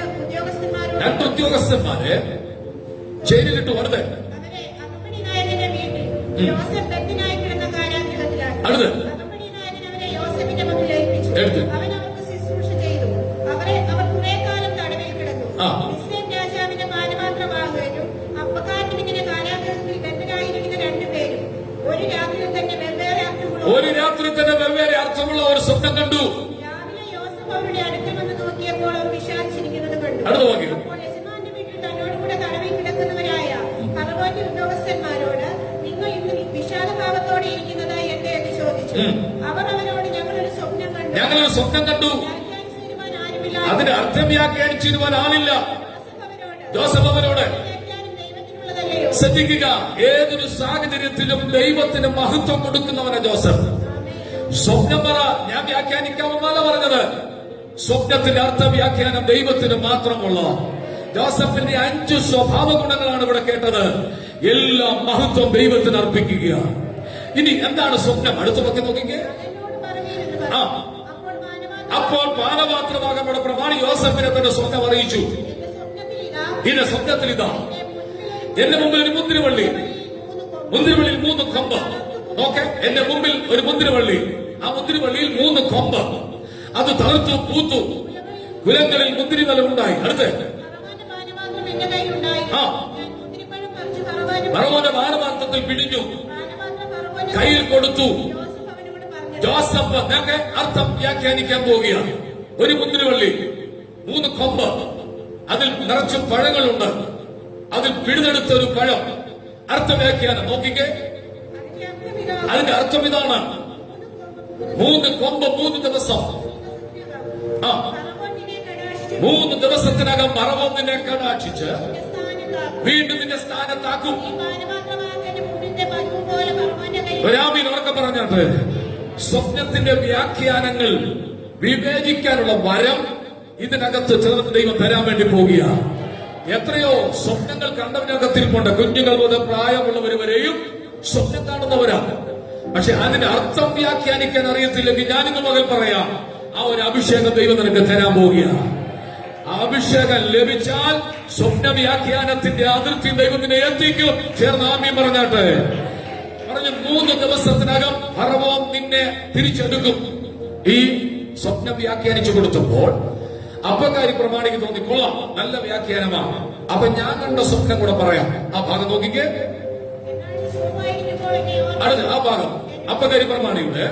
ഉദ്യോഗസ്ഥന്മാരെ ജയിലിലിട്ട് വെറുതെ
അവരെ അപ്പപ്പണി നായകന്റെ വീട്ടിൽ യോസഫ് ബദ്ധനായി കിടന്ന കാരാഗൃഹത്തിലാക്കി. അപ്പപ്പണി നായകൻ അവരെ യോസഫിന്റെ മുന്നിൽ ഏൽപ്പിച്ചു. അവൻ അവർക്ക് ശുശ്രൂഷ ചെയ്തു. അവർ കുറെ കാലം തടവിൽ കിടന്നു. മിസ്രയീം രാജാവിന്റെ പാനപാത്രവാഹകനും അപ്പക്കാരനും ഇങ്ങനെ കാരാഗൃഹത്തിൽ ബദ്ധനായിരിക്കുന്ന 2 പേരും ഒരു രാത്രിയിൽ തന്നെ വെവ്വേറെ അർത്ഥമുള്ള ഒരു സ്വപ്നം കണ്ടു. രാവിലെ യോസഫ് അവരുടെ അടുക്കൽ വന്ന് നോക്കിയപ്പോൾ അവർ വിഷാദിച്ചിരിക്കുന്നത് കണ്ടു. അപ്പോൾ യജമാന്റെ വീട്ടിൽ തന്നോടുകൂടെ തടവിൽ കിടക്കുന്നവരായ ഫറവോന്റെ ഉദ്യോഗസ്ഥന്മാരോട്, നിങ്ങൾ ഇന്ന് വിഷാദഭാവത്തോടെ ഇരിക്കുന്നത് എന്റെ എന്ന് ചോദിച്ചു. അവർ അവരോട്, ഞങ്ങളൊരു സ്വപ്നം കണ്ടു,
അതിന്റെ അർത്ഥം വ്യാഖ്യാനിച്ചിരുവാൻ ആളില്ല. ജോസഫ് അവരോട്, ശ്രദ്ധിക്കുക, ഏതൊരു സാഹചര്യത്തിലും ദൈവത്തിന് മഹത്വം കൊടുക്കുന്നവനാ ജോസഫ്. സ്വപ്നം പറ, ഞാൻ വ്യാഖ്യാനിക്കാമെന്നല്ല പറഞ്ഞത്. സ്വപ്നത്തിന്റെ അർത്ഥ വ്യാഖ്യാനം ദൈവത്തിന് മാത്രമുള്ള. ജോസഫിന്റെ 5 സ്വഭാവ ഗുണങ്ങളാണ് ഇവിടെ കേട്ടത്. എല്ലാ മഹത്വം ദൈവത്തിന് അർപ്പിക്കുക. ഇനി എന്താണ് സ്വപ്നം? അടുത്ത പக்கம் നോക്കിക്കേ. അപ്പോൾ പാനപാത്രവാഹകന്റെ പ്രമാണി യോസഫിനെ തന്റെ സ്വപ്നം അറിയിച്ചു. ഇതിന്റെ സ്വപ്നത്തിൽ ഇതാ, എന്റെ മുമ്പിൽ ഒരു മുന്തിരിവള്ളിയിൽ 3 കൊമ്പ്. നോക്കെ, എന്റെ മുമ്പിൽ ഒരു മുന്തിരിവള്ളി. ആ മുന്തിരിവള്ളിയിൽ 3 കൊമ്പ്. അത് തളുത്തു പൂത്തു. കുലങ്ങളിൽ മുന്തിരിവലം ഉണ്ടായി. അടുത്ത് ഫറവോന്റെ പാനപാത്രത്തിൽ പിടിഞ്ഞു, കയ്യിൽ കൊടുത്തു. ജോസഫ് ഞങ്ങൾക്ക് അർത്ഥം വ്യാഖ്യാനിക്കാൻ പോവുകയാണ്. ഒരു മുന്തിരിവള്ളി, 3 കൊമ്പ്, അതിൽ നിറച്ചും പഴങ്ങളുണ്ട്. അതിൽ പിഴുതെടുത്ത ഒരു പഴം. അർത്ഥവ്യാഖ്യാനം നോക്കിക്കേ. അതിന്റെ അർത്ഥം ഇതാണ്: 3 കൊമ്പ് 3 ദിവസം. 3 ദിവസത്തിനകം ഫറവോൻ നിന്നെ കടാക്ഷിച്ച് വീണ്ടും നിന്റെ സ്ഥാനത്താക്കും. ഒരാമീൻ ഉറക്കം പറഞ്ഞത്, സ്വപ്നത്തിന്റെ വ്യാഖ്യാനങ്ങൾ വിവേചിക്കാനുള്ള വരം ഇതിനകത്ത് ചേർന്ന് ദൈവം തരാൻ വേണ്ടി പോകുക. എത്രയോ സ്വപ്നങ്ങൾ കണ്ടവനകത്തിരിപ്പുണ്ട്. കുഞ്ഞുങ്ങൾ മുതൽ പ്രായമുള്ളവർ വരെയും സ്വപ്നം കാണുന്നവരാണ്. പക്ഷെ അതിന്റെ അർത്ഥം വ്യാഖ്യാനിക്കാൻ അറിയത്തില്ലെങ്കിൽ ഞാനിന്ന് മകൻ പറയാം, ആ ഒരു അഭിഷേകം ദൈവം നിനക്ക് തരാൻ പോകുക. ആ അഭിഷേകം ലഭിച്ചാൽ സ്വപ്ന വ്യാഖ്യാനത്തിന്റെ അതിർത്തി ദൈവം നിന്നെ എത്തിക്കും. ചേർന്ന് ആമീൻ പറഞ്ഞാട്ടെ. പറഞ്ഞു, 3 ദിവസത്തിനകം ഫറവോൻ നിന്നെ തിരിച്ചെടുക്കും. ഈ സ്വപ്നം വ്യാഖ്യാനിച്ചു കൊടുത്തപ്പോൾ അപ്പക്കാരി പ്രമാണിക്ക് തോന്നി, കൊള്ളാം, നല്ല വ്യാഖ്യാനമാണ്. അപ്പൊ ഞാൻ കണ്ട സ്വപ്നം കൂടെ പറയാം. ആ ഭാഗം നോക്കിക്കേ. അടുത്ത ആ ഭാഗം അപ്പക്കാരി പ്രമാണിയുടെ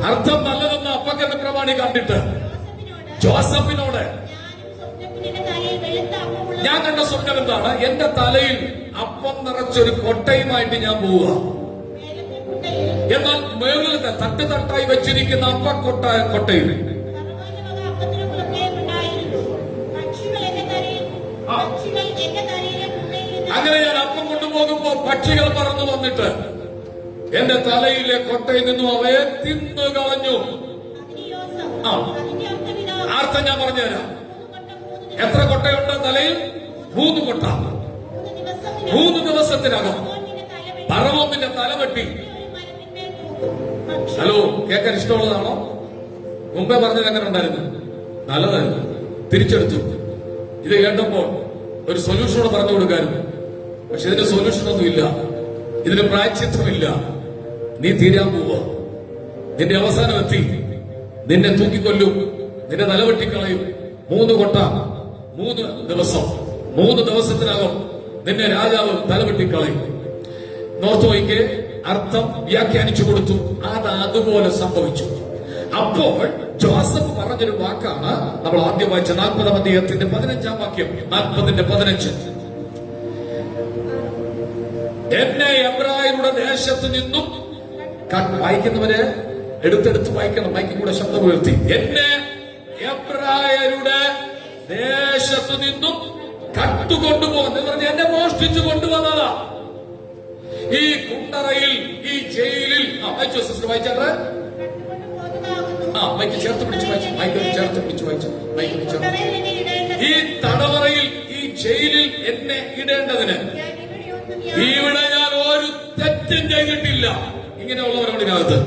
അർത്ഥം നല്ലതെന്ന് അപ്പക്കാരി പ്രമാണി കണ്ടിട്ട് ജോസഫിനോട്, ഞാൻ കണ്ട സ്വപ്നം എന്താണ്? എന്റെ തലയിൽ അപ്പം നിറച്ചൊരു കൊട്ടയുമായിട്ട് ഞാൻ പോവുക. എന്നാൽ മേളിൽ തട്ടായി വെച്ചിരിക്കുന്ന കൊട്ടയിൽ അങ്ങനെ ഞാൻ അപ്പം കൊണ്ടുപോകുമ്പോ പക്ഷികൾ പറന്നു വന്നിട്ട് എന്റെ തലയിലെ കൊട്ടയിൽ നിന്നും അവയെ തിന്നു കളഞ്ഞു.
അതിന് യോസേഫ്
ആ.
അതിന്റെ അർത്ഥമിതാ.
ആർത്ത ഞാൻ പറഞ്ഞുതരാം. എത്ര കൊട്ടയുണ്ട് തലയിൽ? 3 കൊട്ട. 3 ദിവസത്തിനകം പറവോന്നിന്റെ തല വെട്ടി. ഹലോ, കേൾക്കാൻ ഇഷ്ടമുള്ളതാണോ? മുമ്പേ പറഞ്ഞത് എങ്ങനെ ഉണ്ടായിരുന്നു? നല്ലതായിരുന്നു. തിരിച്ചെടുത്തു. ഇത് കേട്ടപ്പോൾ ഒരു സൊല്യൂഷനോട് പറഞ്ഞു കൊടുക്കായിരുന്നു. പക്ഷെ ഇതിന്റെ സൊല്യൂഷനൊന്നും ഇല്ല, ഇതിന് പ്രായശ്ചിത്തമില്ല. നീ തീരാൻ പോവുക, നിന്റെ അവസാനം എത്തി. നിന്നെ തൂക്കിക്കൊല്ലും, നിന്റെ തല വെട്ടിക്കളയും. 3 കൊട്ട, 3 ദിവസം. 3 ദിവസത്തിനകം നിന്നെ രാജാവ് തല വെട്ടിക്കളയും. നോർത്തോയ്ക്ക് അർത്ഥം വ്യാഖ്യാനിച്ചു കൊടുത്തു. അത് അതുപോലെ സംഭവിച്ചു. അപ്പോൾ ജോസഫ് പറഞ്ഞൊരു വാക്കാണ് നമ്മൾ ആദ്യം വായിച്ച 40-ാം അധ്യായത്തിന്റെ 15-ാം വാക്യം. 40-15. എന്നെ എബ്രായരുടെ ദേശത്ത് നിന്നും വായിക്കുന്നവരെ എടുത്തെടുത്ത് വായിക്കണം. മൈക്കിൽ കൂടെ ശബ്ദം ഉയർത്തി. എന്നെ എബ്രായരുടെ ദേശത്തു നിന്നും കട്ടുകൊണ്ടുപോകുന്നു പറഞ്ഞ് എന്നെ മോഷ്ടിച്ചു കൊണ്ടുവന്നതാ. ഈ കുണ്ടറയിൽ, ഈ ജയിലിൽ സിസ്റ്റർ വായിച്ചാട്ടെ. മൈക്ക് ചേർത്ത് പിടിച്ച് വായിച്ചു. മൈക്ക് ചേർത്ത് പിടിച്ച് വായിച്ചു. മൈക്ക് ചേർത്ത്. ഈ തടവറയിൽ, ഈ ജയിലിൽ എന്നെ ഇടേണ്ടതിന് ഇവിടെ ഞാൻ ഒരു തെറ്റും ചെയ്തിട്ടില്ല. ഇങ്ങനെയുള്ളവരാണ് ഇതിനകത്ത്.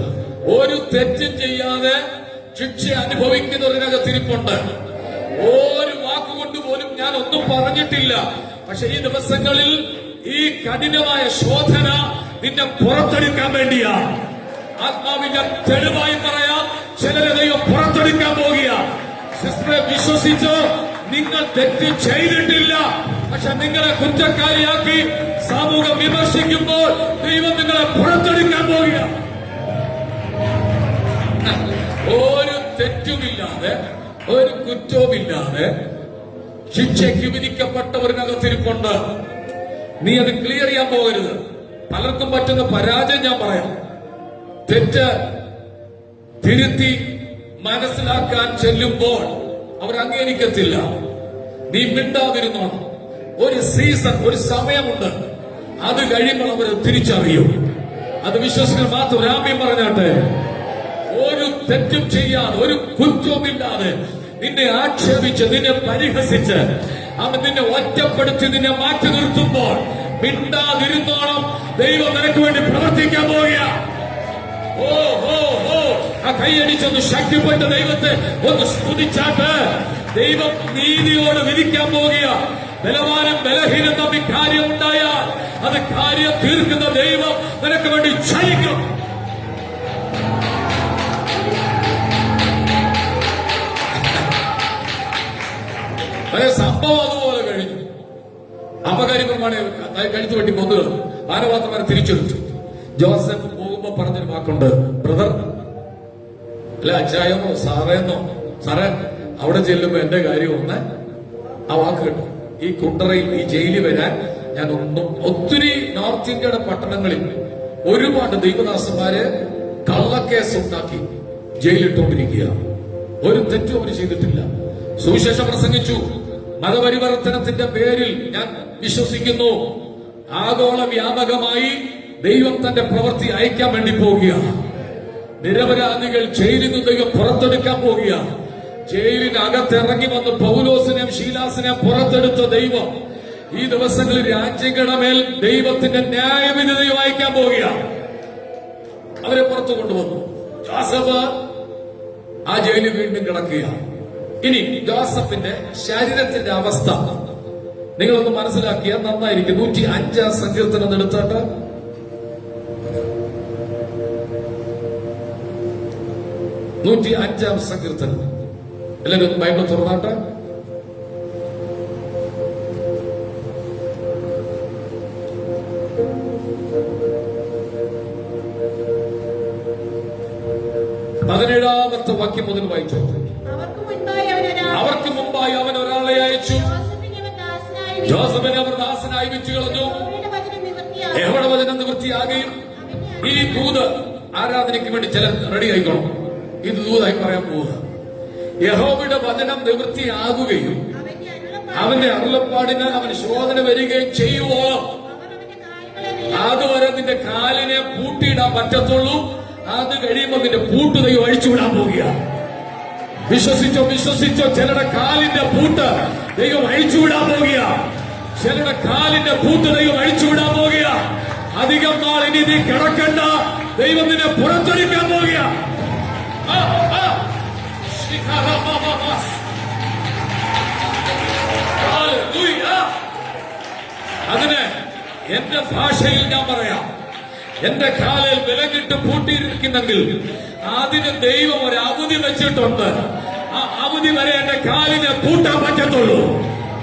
ഒരു തെറ്റും ചെയ്യാതെ ശിക്ഷ അനുഭവിക്കുന്നവരിനകത്ത് ഇരിപ്പുണ്ട്. ഒരു വാക്കുകൊണ്ട് പോലും ഞാൻ ഒന്നും പറഞ്ഞിട്ടില്ല. പക്ഷെ ഈ ദിവസങ്ങളിൽ ഈ കഠിനമായ ശോധന നിന്നെ പുറത്തെടുക്കാൻ വേണ്ടിയാ. ആത്മാവിന്റെ തെളിവായി പറയാം, ചിലരെ ദൈവം പുറത്തെടുക്കാൻ പോകുക. സിസ്റ്ററെ വിശ്വസിച്ചോ, നിങ്ങൾ തെറ്റ് ചെയ്തിട്ടില്ല. പക്ഷെ നിങ്ങളെ കുറ്റക്കാരിയാക്കി സമൂഹം വിമർശിക്കുമ്പോൾ ദൈവം നിങ്ങളെ പുറത്തെടുക്കാൻ പോകുക. ഒരു തെറ്റുമില്ലാതെ, ഒരു കുറ്റവുമില്ലാതെ ശിക്ഷയ്ക്ക് വിധിക്കപ്പെട്ടവരിനകത്തിരിപ്പുണ്ട്. നീ അത് ക്ലിയർ ചെയ്യാൻ പോകരുത്. പലർക്കും പറ്റുന്ന പരാജയം ഞാൻ പറയാം. തെറ്റ് തിരുത്തി മനസ്സിലാക്കാൻ ചെല്ലുമ്പോൾ അവർ അംഗീകരിക്കത്തില്ല. നീ മിണ്ടാതിരുന്നോണം. ഒരു സീസൺ, ഒരു സമയമുണ്ട്. അത് കഴിയുമ്പോൾ അവർ തിരിച്ചറിയും. അത് വിശ്വസികൾ മാത്രം രാമ്യം പറഞ്ഞാട്ടെ. ഒരു തെറ്റും ചെയ്യാതെ, ഒരു കുറ്റവുമില്ലാതെ നിന്നെ ആക്ഷേപിച്ച്, നിന്നെ പരിഹസിച്ച്, അവൻ നിന്നെ ഒറ്റപ്പെടുത്തി നിന്നെ മാറ്റി നിർത്തുമ്പോൾ മിണ്ടാതിരുന്നോണം. ദൈവം നിനക്ക് വേണ്ടി പ്രവർത്തിക്കാൻ പോവുക. ഓ ഓ ഓ ആ കൈയടിച്ചൊന്ന് ശക്തിപ്പെട്ട ദൈവത്തെ ഒന്ന് സ്തുതിച്ചാട്ട്. ദൈവം നീതിയോട് വിധിക്കാൻ പോവുക. ബലവാനും ബലഹീനം തമ്മിൽ കാര്യമുണ്ടായാൽ അത് കാര്യം തീർക്കുന്ന ദൈവം നിനക്ക് വേണ്ടി ചലിക്കും. സംഭവം അതുപോലെ കഴിഞ്ഞു. അപകാരികരമാണ്. കഴുത്ത് വെട്ടി കൊന്നുകൾ ഭാരവാത്രമാരെ തിരിച്ചെടുത്തു. ജോസഫ് പോകുമ്പോ പറഞ്ഞൊരു വാക്കുണ്ട്, ബ്രദർ അല്ല അച്ചായെന്നോ സാറേന്നോ, സാറേ അവിടെ ചെല്ലുമ്പോ എന്റെ കാര്യം ഒന്ന് ആ വാക്ക് കേട്ടു. ഈ കുണ്ടറയിൽ, ഈ ജയിലിൽ വരാൻ ഞാൻ ഒത്തിരി നോർത്ത് ഇന്ത്യയുടെ പട്ടണങ്ങളിൽ ഒരുപാട് ദൈവദാസന്മാരെ കള്ളക്കേസ് ഉണ്ടാക്കി ജയിലിട്ടുകൊണ്ടിരിക്കുക. ഒരു തെറ്റും അവർ ചെയ്തിട്ടില്ല. സുവിശേഷം പ്രസംഗിച്ചു. മതപരിവർത്തനത്തിന്റെ പേരിൽ ഞാൻ വിശ്വസിക്കുന്നു ആഗോള വ്യാപകമായി ദൈവം തന്റെ പ്രവൃത്തി അയക്കാൻ വേണ്ടി പോവുകയാണ്. നിരപരാധികൾ ജയിലിൽ നിന്ന് ദൈവം പുറത്തെടുക്കാൻ പോവുകയാണ്. ജയിലിനകത്തിറങ്ങി വന്ന് പൗലോസിനെയും ശീലാസിനെയും പുറത്തെടുത്ത ദൈവം ഈ ദിവസങ്ങളിൽ രാജ്യങ്ങളുടെ മേൽ ദൈവത്തിന്റെ ന്യായവിധി ദൈവം അയക്കാൻ പോവുകയാണ്. അവരെ പുറത്തു കൊണ്ടുവന്നു. ജോസഫ് ആ ജയിലിൽ വീണ്ടും കിടക്കുകയാണ്. ഇനി ജോസഫിന്റെ ശരീരത്തിന്റെ അവസ്ഥ നിങ്ങളൊന്ന് മനസ്സിലാക്കിയാൽ നന്നായിരിക്കും. 105-ാം സങ്കീർത്തനം എടുത്താട്ട്. 105-ാം സങ്കീർത്തനം എല്ലാവരും ഒന്ന് ബൈബിൾ തുറന്നാട്ട്. പതിനേഴാമത്തെ വാക്യം മുതൽ വായിച്ചോ. അവർക്ക് മുമ്പായി അവൻ ഒരാളെ അയച്ചു. ജോസഫിനെ അവർ ദാസനായി വിറ്റു കളഞ്ഞു. യഹോവയുടെ വചനം നിവൃത്തിയാകുകയും ഈ ദൂത് ആരാധനയ്ക്ക് വേണ്ടി ചിലർ റെഡി ആയിക്കോണം. ഇത് ദൂതായി പറയാൻ പോവുക. യഹോവയുടെ വചനം നിവൃത്തിയാകുകയും അവന്റെ അരുളപ്പാടിനാൽ അവൻ ശോധന വരികയും ചെയ്യുവോ
അവൻ അവന്റെ കാലുകളെ
അതുവരെ നിന്റെ കാലിനെ പൂട്ടിയിടാൻ പറ്റത്തുള്ളൂ. അത് കഴിയുമ്പോൾ നിന്റെ പൂട്ട് ദൈവം അഴിച്ചുവിടാൻ പോകുക. വിശ്വസിച്ചോ വിശ്വസിച്ചോ. ചിലരുടെ കാലിന്റെ പൂട്ട് ദൈവം അഴിച്ചുവിടാൻ പോകുക. ചിലരുടെ കാലിന്റെ പൂട്ട് ദൈവം അഴിച്ചുവിടാൻ പോകുക. അധികം നാൾ ഇനി നീ കിടക്കണ്ട. ദൈവം നിന്നെ പുറത്തെടുക്കാൻ പോകുക. ആ, ആ. ഹല്ലേലൂയ. അതിന് എന്റെ ഭാഷയിൽ ഞാൻ പറയാം, എന്റെ കാലിൽ വിലങ്ങിട്ട് പൂട്ടിയിരിക്കുന്നെങ്കിൽ അതിന് ദൈവം ഒരു അവധി വെച്ചിട്ടുണ്ട്. ആ അവധി വരെ എന്റെ കാലിനെ പൂട്ടാൻ പറ്റത്തുള്ളൂ.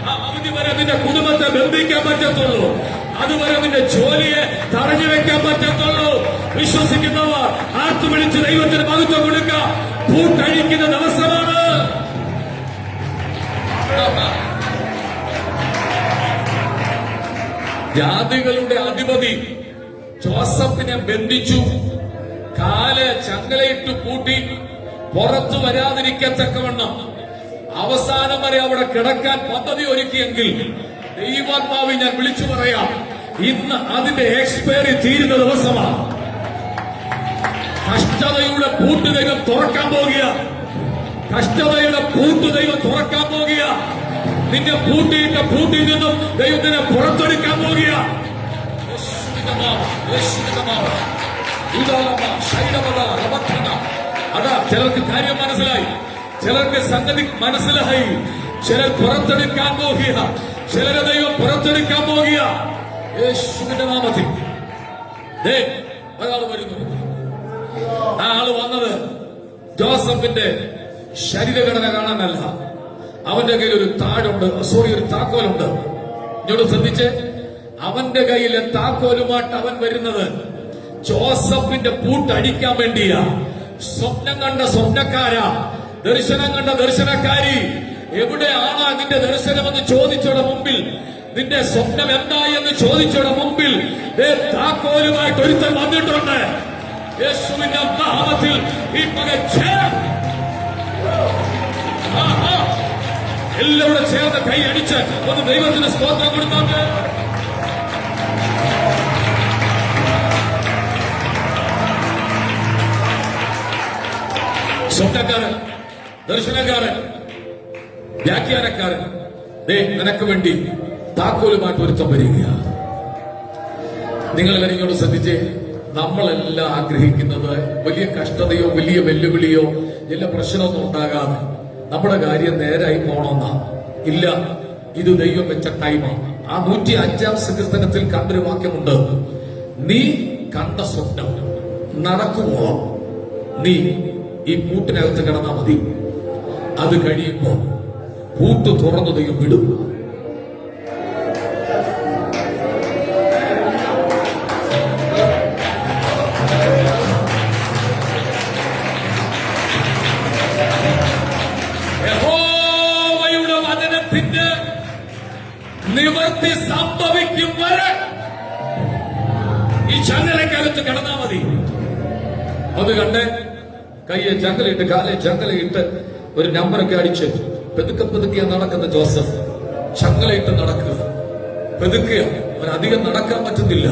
ആ അവധി വരെ നിന്റെ കുടുംബത്തെ ബന്ധിക്കാൻ പറ്റത്തുള്ളൂ. അതുവരെ നിന്റെ ജോലിയെ തടഞ്ഞു വെക്കാൻ പറ്റത്തുള്ളൂ. വിശ്വസിക്കുന്നവർ ആർത്തു വിളിച്ച് ദൈവത്തിന് മഹത്വം കൊടുക്കുക. പൂട്ടഴിക്കുന്ന ദിവസമാണ്. ജാതികളുടെ അധിപതി ജോസഫിനെ ബന്ധിച്ചു. കാല് ചങ്ങലയിട്ട് പൂട്ടി പുറത്തു വരാതിരിക്കത്തക്കവണ്ണം അവസാനം വരെ അവിടെ കിടക്കാൻ പദ്ധതി ഒരുക്കിയെങ്കിൽ ദൈവാത്മാവ് ഞാൻ വിളിച്ചു പറയാം, ഇന്ന് അതിന്റെ എക്സ്പയറി തീരുന്ന ദിവസമാണ്. കഷ്ടതയുടെ പൂട്ട് ദൈവം തുറക്കാൻ പോകുക. കഷ്ടതയുടെ പൂട്ട് ദൈവം തുറക്കാൻ പോകുക. നിന്റെ പൂട്ടിയിട്ട പൂട്ടിൽ നിന്നും ദൈവത്തിനെ പുറത്തെടുക്കാൻ പോകുക. അതാ ചിലർക്ക് കാര്യം മനസ്സിലായി, ചിലർക്ക് സംഗതി മനസ്സിലായി. ചിലർ പുറത്തെടുക്കാൻ പോകുക. ചിലരെ ദൈവം പുറത്തെടുക്കാൻ പോകുക. യേശുവിന്റെ നാമത്തിൽ ഒരാൾ വരുന്നു. ആ ആള് വന്നത് ജോസഫിന്റെ ശരീരഘടന കാണാനല്ല. അവന്റെ കയ്യിൽ ഒരു ഒരു താക്കോലുണ്ട്. ഇങ്ങോട്ട് ശ്രദ്ധിച്ച്, അവന്റെ കയ്യിലെ താക്കോലുമായിട്ട് അവൻ വരുന്നത് ജോസഫിന്റെ പൂട്ടടിക്കാൻ വേണ്ടിയാ. സ്വപ്നം കണ്ട സ്വപ്നക്കാരാ, ദർശനം കണ്ട ദർശനക്കാരി, എവിടെയാണ് അതിന്റെ ദർശനമെന്ന് ചോദിച്ചോടെ മുമ്പിൽ, നിന്റെ സ്വപ്നം എന്തായി എന്ന് ചോദിച്ചോടെ മുമ്പിൽ താക്കോലുമായിട്ട് ഒരുത്തൻ വന്നിട്ടുണ്ട്. യേശുവിന്റെ നാമത്തിൽ ഈ മകൻ എല്ലാവരും ചേർന്ന് കൈ അടിച്ച് ഒന്ന് ദൈവത്തിന് സ്തോത്രം കൊടുത്തോണ്ട്. സ്വപ്നക്കാരൻ, ദർശനക്കാരൻ, വ്യാഖ്യാനക്കാരൻ, നിനക്ക് വേണ്ടി താക്കോലുമായിട്ട് ഒരുത്തം വരിക. നിങ്ങളെല്ലാവരും ഇങ്ങോട്ട് ശ്രദ്ധിച്ചേ. നമ്മളെല്ലാം ആഗ്രഹിക്കുന്നത് വലിയ കഷ്ടതയോ വലിയ വെല്ലുവിളിയോ വലിയ പ്രശ്നമൊന്നും ഉണ്ടാകാതെ നമ്മുടെ കാര്യം നേരായി പോണമെന്നാ. ഇല്ല, ഇത് ദൈവം വെച്ച ടൈമാണ്. ആ 105-ാം സങ്കീർത്തനത്തിൽ കണ്ടൊരു വാക്യമുണ്ട്, നീ കണ്ട സ്വപ്നം നടക്കുമോളം നീ ഈ കൂട്ടിനകത്ത് കിടന്നാൽ മതി. അത് കഴിയുമ്പോ പൂട്ട് തുറന്നു ദൈവം വിടും. യഹോവയുടെ വചനത്തിന്റെ നിവർത്തി സംഭവിക്കും വരെ ഈ ചങ്ങലക്കകത്ത് കിടന്നാൽ മതി. അത് കണ്ട് കയ്യെ ചങ്ങലയിട്ട് കാലെ ചങ്ങലയിട്ട് ഒരു നമ്പറൊക്കെ അടിച്ച് പെതുക്കെ നടക്കുന്ന ജോസഫ്. ചങ്ങലയിട്ട് നടക്കുക, പെതുക്കുക. അവൻ അധികം നടക്കാൻ പറ്റുന്നില്ല.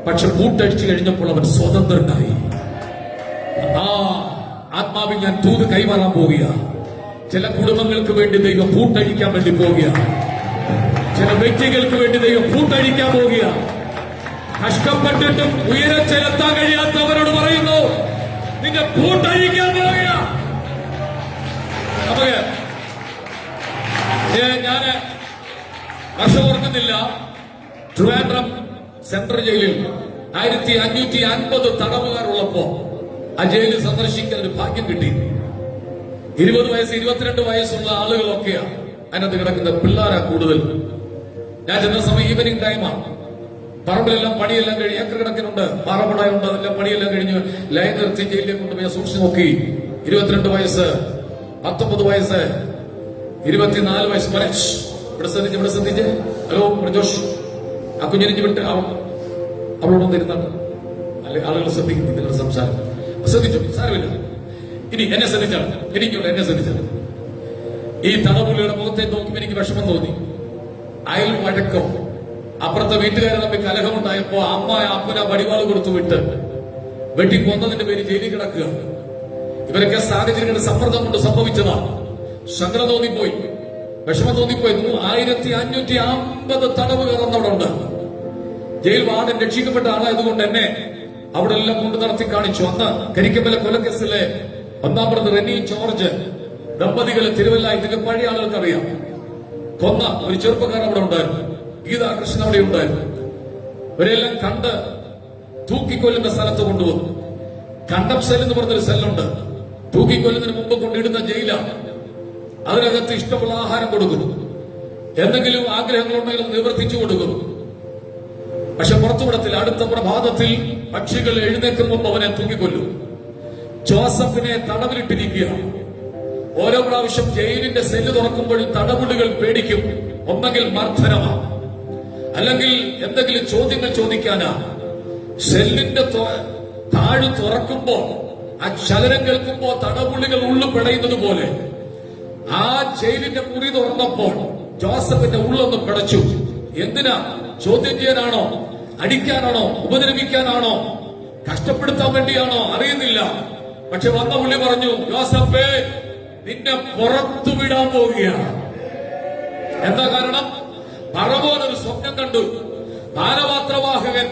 പക്ഷെ പൂട്ടടിച്ചു കഴിഞ്ഞപ്പോൾ അവൻ സ്വതന്ത്രനായി. ആ ആത്മാവിൽ ഞാൻ തൂത് കൈമാറാൻ പോവുക. ചില കുടുംബങ്ങൾക്ക് വേണ്ടി ദൈവം പൂട്ടഴിക്കാൻ വേണ്ടി പോവുക. ചില വ്യക്തികൾക്ക് വേണ്ടി ദൈവം പൂട്ടഴിക്കാൻ പോവുക. കഷ്ടപ്പെട്ടിട്ടും ഉയരച്ചെലുത്താൻ കഴിയാത്തവരോട് പറയുന്നു, നിന്റെ പൂട്ടഴിക്കാൻ പോവുക. നമുക്ക് ഞാന് വർഷം ഓർക്കുന്നില്ല, ട്രിവാൻഡ്രം സെൻട്രൽ ജയിലിൽ 1550 തടവുകാരുള്ളപ്പോ ആ ജയിലിൽ സന്ദർശിക്കാൻ ഒരു ഭാഗ്യം കിട്ടി. 20 വയസ്സ് 22 വയസ്സുള്ള ആളുകളൊക്കെയാ അതിനകത്ത് കിടക്കുന്ന. പിള്ളേരാ കൂടുതൽ. ഞാൻ ചെന്ന സമയം ഈവനിങ് ടൈമാണ്. പറമ്പിലെല്ലാം പണിയെല്ലാം കഴിഞ്ഞ് ഏക്കർ കിടക്കുന്നുണ്ട്, പാറപ്പടായുണ്ട്. അതെല്ലാം പണിയെല്ലാം കഴിഞ്ഞ് ലൈൻ നിർത്തി ജയിലിലേക്ക് കൊണ്ടുപോയി സൂക്ഷിച്ചു നോക്കി. 22 വയസ്സ്, 19 വയസ്സ്, 24 വയസ്സ്. മനേഷ് ഇവിടെ ശ്രദ്ധിച്ച്. ഹലോ പ്രജോഷ്, ആ കുഞ്ഞിനെ വിട്ട് അവളോടൊന്നും ഇരുന്നാണ്. അല്ലെ ആളുകൾ ശ്രദ്ധിക്കുന്നു നിങ്ങളുടെ സംസാരം. ശ്രദ്ധിച്ചു, സാരമില്ല. ഇനി എന്നെ ശ്രദ്ധിച്ചാണ്, എനിക്കുണ്ട് എന്നെ ശ്രദ്ധിച്ചാണ്. ഈ തടവുള്ളിയുടെ മുഖത്തെ നോക്കി എനിക്ക് വിഷമം തോന്നി. അയൽ വഴക്കം, അപ്പുറത്തെ വീട്ടുകാരെ തമ്മിൽ കലഹമുണ്ടായപ്പോ അമ്മ അപ്പന വടിവാള് കൊടുത്തു വിട്ട് വെട്ടിക്കൊന്നതിന്റെ പേര് ജയിലിൽ കിടക്കുക. ഇവരൊക്കെ സാഹചര്യങ്ങളുടെ സമ്മർദ്ദം കൊണ്ട് സംഭവിച്ചതാണ്. ശങ്കര തോന്നിപ്പോയി, വിഷമം തോന്നിപ്പോയി. 1550 തടവുകാർ അവിടെ ഉണ്ട്. ജയിൽ വാർഡൻ രക്ഷിക്കപ്പെട്ട ആളായതുകൊണ്ട് എന്നെ അവിടെ എല്ലാം കൊണ്ട് നടത്തി കാണിച്ചു. അന്ന് കരിക്കമ്പല കൊലക്കേസിലെ 1-ാം പ്രതി റെനി ജോർജ് ദമ്പതികളെ തിരുവല്ല, ഇതൊക്കെ പഴയ ആളുകൾക്ക് അറിയാം, കൊന്ന ഒരു ചെറുപ്പക്കാരൻ അവിടെ ഉണ്ടായിരുന്നു. ഗീതാകൃഷ്ണൻ അവിടെ ഉണ്ടായിരുന്നു. ഇവരെല്ലാം കണ്ട് തൂക്കിക്കൊല്ലുന്ന സ്ഥലത്ത് കൊണ്ടുവന്നു. കണ്ടം സെൽ എന്ന് പറഞ്ഞൊരു സെല്ലുണ്ട്. തൂക്കിക്കൊല്ലുന്നതിന് മുമ്പ് കൊണ്ടിടുന്ന ജയിലാണ്. അതിനകത്ത് ഇഷ്ടമുള്ള ആഹാരം കൊടുക്കുന്നു, എന്തെങ്കിലും ആഗ്രഹങ്ങളുണ്ടെങ്കിൽ നിവർത്തിച്ചു കൊടുക്കുന്നു. പക്ഷെ പുറത്തുവിടത്തിൽ അടുത്ത പ്രഭാതത്തിൽ പക്ഷികൾ എഴുന്നേൽക്കും മുമ്പ് അവനെ തൂക്കിക്കൊല്ലും. ജോസഫിനെ തടവിലിട്ടിരിക്കുക. ഓരോ പ്രാവശ്യം ജയിലിന്റെ സെല്ല് തുറക്കുമ്പോഴും തടവുള്ളികൾ പേടിക്കും. ഒന്നെങ്കിൽ മർദ്ദനമാണ്, അല്ലെങ്കിൽ എന്തെങ്കിലും ചോദ്യങ്ങൾ ചോദിക്കാനാ. സെല്ലിന്റെ താഴ് തുറക്കുമ്പോ ആ ചലനം കേൾക്കുമ്പോ തടവുള്ളികൾ ഉള്ളു പിടയുന്നത് പോലെ ആ ജയിലിന്റെ മുറി തുറന്നപ്പോൾ ജോസഫിന്റെ ഉള്ളൊന്ന് പിടച്ചു. എന്തിനാ? ചോദ്യം ചെയ്യാനാണോ? അടിക്കാനാണോ? ഉപദ്രവിക്കാനാണോ? കഷ്ടപ്പെടുത്താൻ വേണ്ടിയാണോ? അറിയുന്നില്ല. പക്ഷെ വന്ന പുള്ളി പറഞ്ഞു, ജോസഫേ, നിന്നെ പുറത്തു വിടാൻ പോവുകയാണ്. എന്താ കാരണം? ഫറവോൻ ഒരു സ്വപ്നം കണ്ടു. പാനപാത്രവാഹകൻ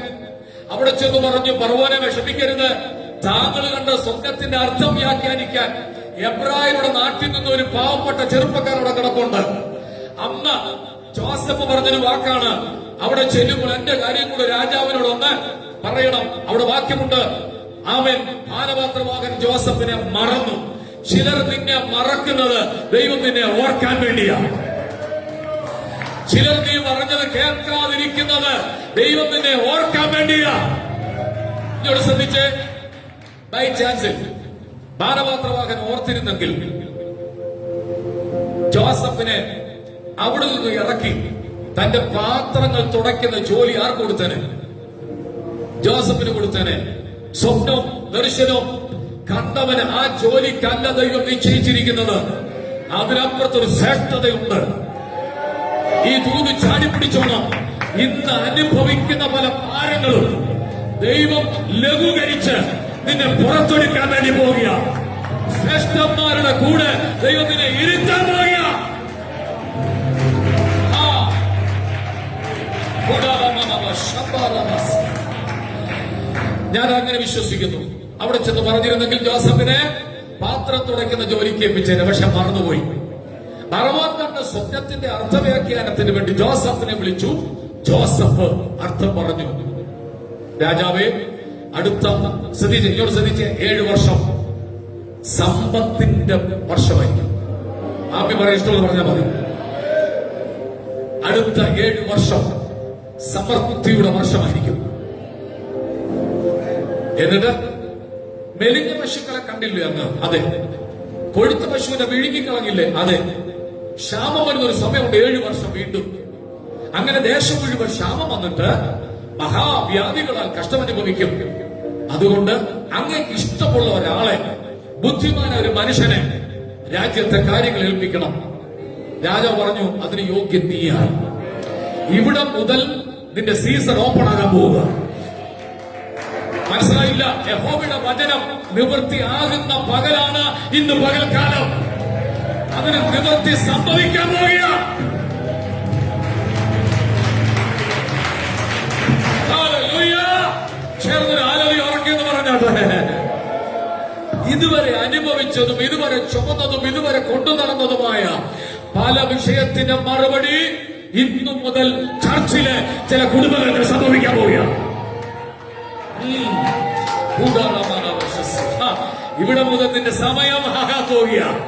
അവിടെ ചെന്ന് പറഞ്ഞു, ഫറവോനെ വിഷമിക്കരുത്, താങ്കൾ കണ്ട സ്വപ്നത്തിന്റെ അർത്ഥം വ്യാഖ്യാനിക്കാൻ എബ്രായരുടെ നാട്ടിൽ നിന്ന് ഒരു പാവപ്പെട്ട ചെറുപ്പക്കാരുടെ കിടപ്പുണ്ട്. അന്ന് ജോസഫ് പറഞ്ഞൊരു വാക്കാണ്, അവിടെ ചെല്ലുമ്പോൾ എന്റെ കാര്യം കൂടെ രാജാവിനോട് ഒന്ന് പറയണം. അവിടെ വാക്യമുണ്ട്, ആമേൻ. പാനപാത്രവാഹകൻ ജോസഫിനെ മറന്നു. ചിലർ നിന്നെ മറക്കുന്നത് ദൈവം നിന്നെ ഓർക്കാൻ വേണ്ടിയാണ്. ചിലർ നീ പറഞ്ഞത് കേൾക്കാതിരിക്കുന്നത് ദൈവം നിന്നെ ഓർക്കാൻ വേണ്ടിയാ. ഇങ്ങോട്ട് ശ്രദ്ധിച്ച്, ബൈ ചാൻസിൽ പാനപാത്രവാഹകൻ ഓർത്തിരുന്നെങ്കിൽ ജോസഫിനെ അവിടെ നിന്ന് ഇറക്കി തന്റെ പാത്രങ്ങൾ തുടയ്ക്കുന്ന ജോലി ആർക്ക് കൊടുത്തേനെ? ജോസഫിന് കൊടുത്തേനെ. സ്വപ്നവും ദർശനവും കണ്ടവന് ആ ജോലിക്കല്ല ദൈവം നിശ്ചയിച്ചിരിക്കുന്നത്. അതിനപ്പുറത്തൊരു ശ്രേഷ്ഠതയുണ്ട്. ഈ ദൂത് ചാടിപ്പിടിച്ചോണം. ഇന്ന് അനുഭവിക്കുന്ന പല ഭാരങ്ങളും ദൈവം ലഘൂകരിച്ച് നിന്നെ പുറത്തെടുക്കാൻ വേണ്ടി പോവുക. ശ്രേഷ്ഠന്മാരുടെ കൂടെ ദൈവം നിന്നെ ഇരുത്താൻ പോവുക. ഞാൻ അങ്ങനെ വിശ്വസിക്കുന്നു. അവിടെ ചെന്ന് പറഞ്ഞിരുന്നെങ്കിൽ ജോസഫിനെ പാത്രം തുടയ്ക്കുന്ന ജോലിക്ക് ഏൽപ്പിച്ചേനെ. പക്ഷെ മറന്നുപോയി. ഫറവോൻ കണ്ട സ്വപ്നത്തിന്റെ അർത്ഥവ്യാഖ്യാനത്തിന് വേണ്ടി ജോസഫിനെ വിളിച്ചു. ജോസഫ് അർത്ഥം പറഞ്ഞു. രാജാവേ, അടുത്ത ഇങ്ങോട്ട് ശ്രദ്ധിച്ച്, 7 വർഷം സമ്പത്തിന്റെ വർഷമായിരിക്കും. ആപ്പി പറയാൻ ഇഷ്ടമുള്ള പറഞ്ഞാൽ മതി. അടുത്ത 7 വർഷം സമൃദ്ധിയുടെ വർഷമായിരിക്കും. എന്നിട്ട് മെലിഞ്ഞ പശുക്കളെ കണ്ടില്ലേ അങ്ങ്? അതെ. കൊഴുത്ത പശുവിനെ വിഴുങ്ങിക്കളഞ്ഞില്ലേ? അതെ. ക്ഷാമം വരുന്നൊരു സമയമുണ്ട്, 7 വർഷം വീണ്ടും. അങ്ങനെ ദേശം മുഴുവൻ ക്ഷാമം വന്നിട്ട് മഹാവ്യാധികളാൽ കഷ്ടമനുഭവിക്കും. അതുകൊണ്ട് അങ്ങേക്ക് ഇഷ്ടമുള്ള ഒരാളെ, ബുദ്ധിമാനായ ഒരു മനുഷ്യനെ രാജ്യത്തെ കാര്യങ്ങൾ ഏൽപ്പിക്കണം. രാജാവ് പറഞ്ഞു, അതിന് യോഗ്യൻ നീയാണ്. ഇവിടെ മുതൽ നിന്റെ സീസൺ ഓപ്പൺ ആകാൻ പോവുക. മനസ്സിലായില്ല? യഹോവയുടെ വചനം നിവൃത്തിയാകുന്ന പകലാണ് ഇന്ന് പകൽക്കാലം. അതിന് നിവൃത്തി സംഭവിക്കാൻ പോവുക. ചേർന്നൊരു ആലവി ഉറക്കിയെന്ന് പറഞ്ഞാട്ടെ. ഇതുവരെ അനുഭവിച്ചതും ഇതുവരെ ചുമന്നതും ഇതുവരെ കൊണ്ടു നടന്നതുമായ പല വിഷയത്തിന്റെ മറുപടി ഇന്നു മുതൽ ചർച്ചിലെ ചില കുടുംബങ്ങൾക്ക് സംഭവിക്കാൻ പോവുകയാണ്. ഇവിടെ മുതൽ നിന്റെ സമയം ആകാൻ പോവുകയാണ്.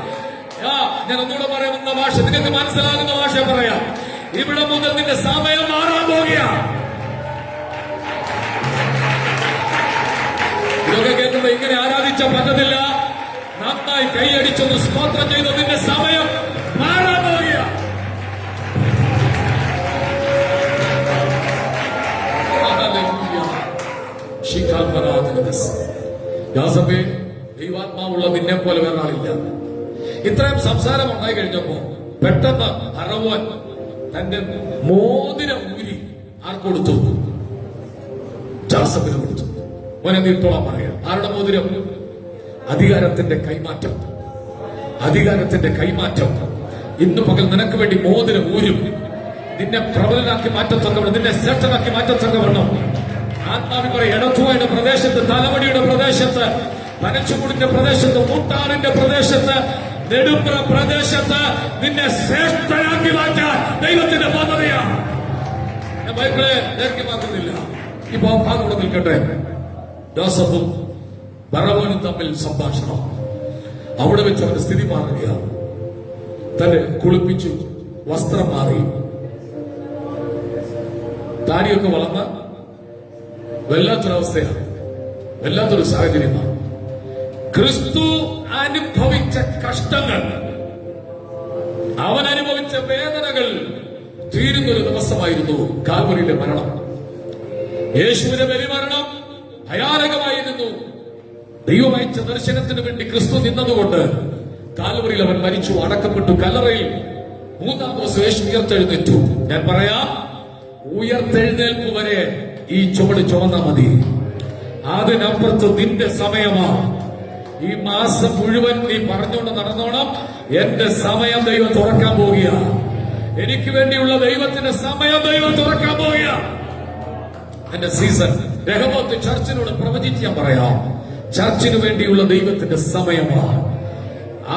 ഞാൻ ഒന്നുകൂടെ പറയുന്ന ഭാഷ നിങ്ങൾക്ക് മനസ്സിലാകുന്ന ഭാഷ പറയാം. ഇവിടെ മുതൽ നിന്റെ സമയം മാറാൻ പോവുകയാണ്. ഇതൊക്കെ കേൾക്കുമ്പോ ഇങ്ങനെ ആരാധിച്ച പറ്റത്തില്ല. നന്നായി കൈയടിച്ചൊന്ന് സ്തോത്രം ചെയ്ത് നിന്റെ സമയം മാറാൻ പോവുകയാണ്. യാസബേ, ദൈവാത്മാവുള്ള നിന്നെ പോലെ വേറെ ആളില്ല. ഇത്രയും സംസാരം ഉണ്ടായി കഴിഞ്ഞപ്പോ പെട്ടെന്ന് അറവൻ തന്റെ മോതിരം ഊരി ആർക്കൊടുത്തു? ജോസഫിന് കൊടുത്തു. മോനെ നീട്ടോളാൻ പറയാം. ആരുടെ മോതിരം? അധികാരത്തിന്റെ കൈമാറ്റം. അധികാരത്തിന്റെ കൈമാറ്റം. ഇന്ന് പകൽ നിനക്ക് വേണ്ടി മോതിരം ഊരും. നിന്നെ പ്രബലനാക്കി മാറ്റത്തക്കവണ്ണം, നിന്നെ ശ്രേഷ്ഠനാക്കി മാറ്റത്തക്കവണ്ണം ആത്മാവിൽ പറയും. എടത്തുവയുടെ പ്രദേശത്ത്, തലവടിയുടെ പ്രദേശത്ത്, പനച്ചുകൂടിന്റെ പ്രദേശത്ത്, മൂട്ടാറിന്റെ പ്രദേശത്ത്, നെടുമ്പ്ര പ്രദേശത്ത് നിന്നെ ശ്രേഷ്ഠനാക്കി മാറ്റാൻ ദൈവത്തിന്റെ പദ്ധതിയാണ്. ഞാൻ ബൈബിളെ ദൈർഘ്യമാക്കുന്നില്ല. ഇപ്പോ ഭാഗം ഇവിടെ നിൽക്കട്ടെ. ജോസഫും ബറവോനും തമ്മിൽ സംഭാഷണം. അവിടെ വെച്ച് അവന്റെ സ്ഥിതി മാറുകയാണ്. തന്നെ കുളിപ്പിച്ചു, വസ്ത്രം മാറി, താടിയൊക്കെ വളർന്ന വല്ലാത്തൊരവസ്ഥയാണ്, വല്ലാത്തൊരു സാഹചര്യമാണ്. ക്രിസ്തു അനുഭവിച്ച കഷ്ടങ്ങൾ, അവൻ അനുഭവിച്ച വേദനകൾ തീരുന്നൊരു ദിവസമായിരുന്നു കാൽവരിയിലെ മരണം. യേശുവിന്റെ ബലിമരണം ഭയാനകമായിരുന്നു. ദൈവം അയച്ച ദർശനത്തിന് വേണ്ടി ക്രിസ്തു നിന്നതുകൊണ്ട് കാൽവരിയിൽ അവൻ മരിച്ചു, അടക്കപ്പെട്ടു. കല്ലറയിൽ മൂന്നാം ദിവസം യേശു ഉയർത്തെഴുന്നേറ്റു. ഞാൻ പറയാം, ഉയർത്തെഴുന്നേൽപ്പ് വരെ ഈ ചുവട് ചുമന്നാ മതി. അതിനപ്പുറത്ത് നിന്റെ സമയമാ. ഈ മാസം മുഴുവൻ നീ പറഞ്ഞുകൊണ്ട് നടന്നോണം, എന്റെ സമയം ദൈവം തുറക്കാൻ പോവുക. എനിക്ക് വേണ്ടിയുള്ള ദൈവത്തിന്റെ സമയം ദൈവം തുറക്കാൻ പോവുക. എന്റെ സീസൺ. രഹോബോത്ത് ചർച്ചിനോട് പ്രവചിക്കാൻ പറയാം. ചർച്ചിന് വേണ്ടിയുള്ള ദൈവത്തിന്റെ സമയമാണ്.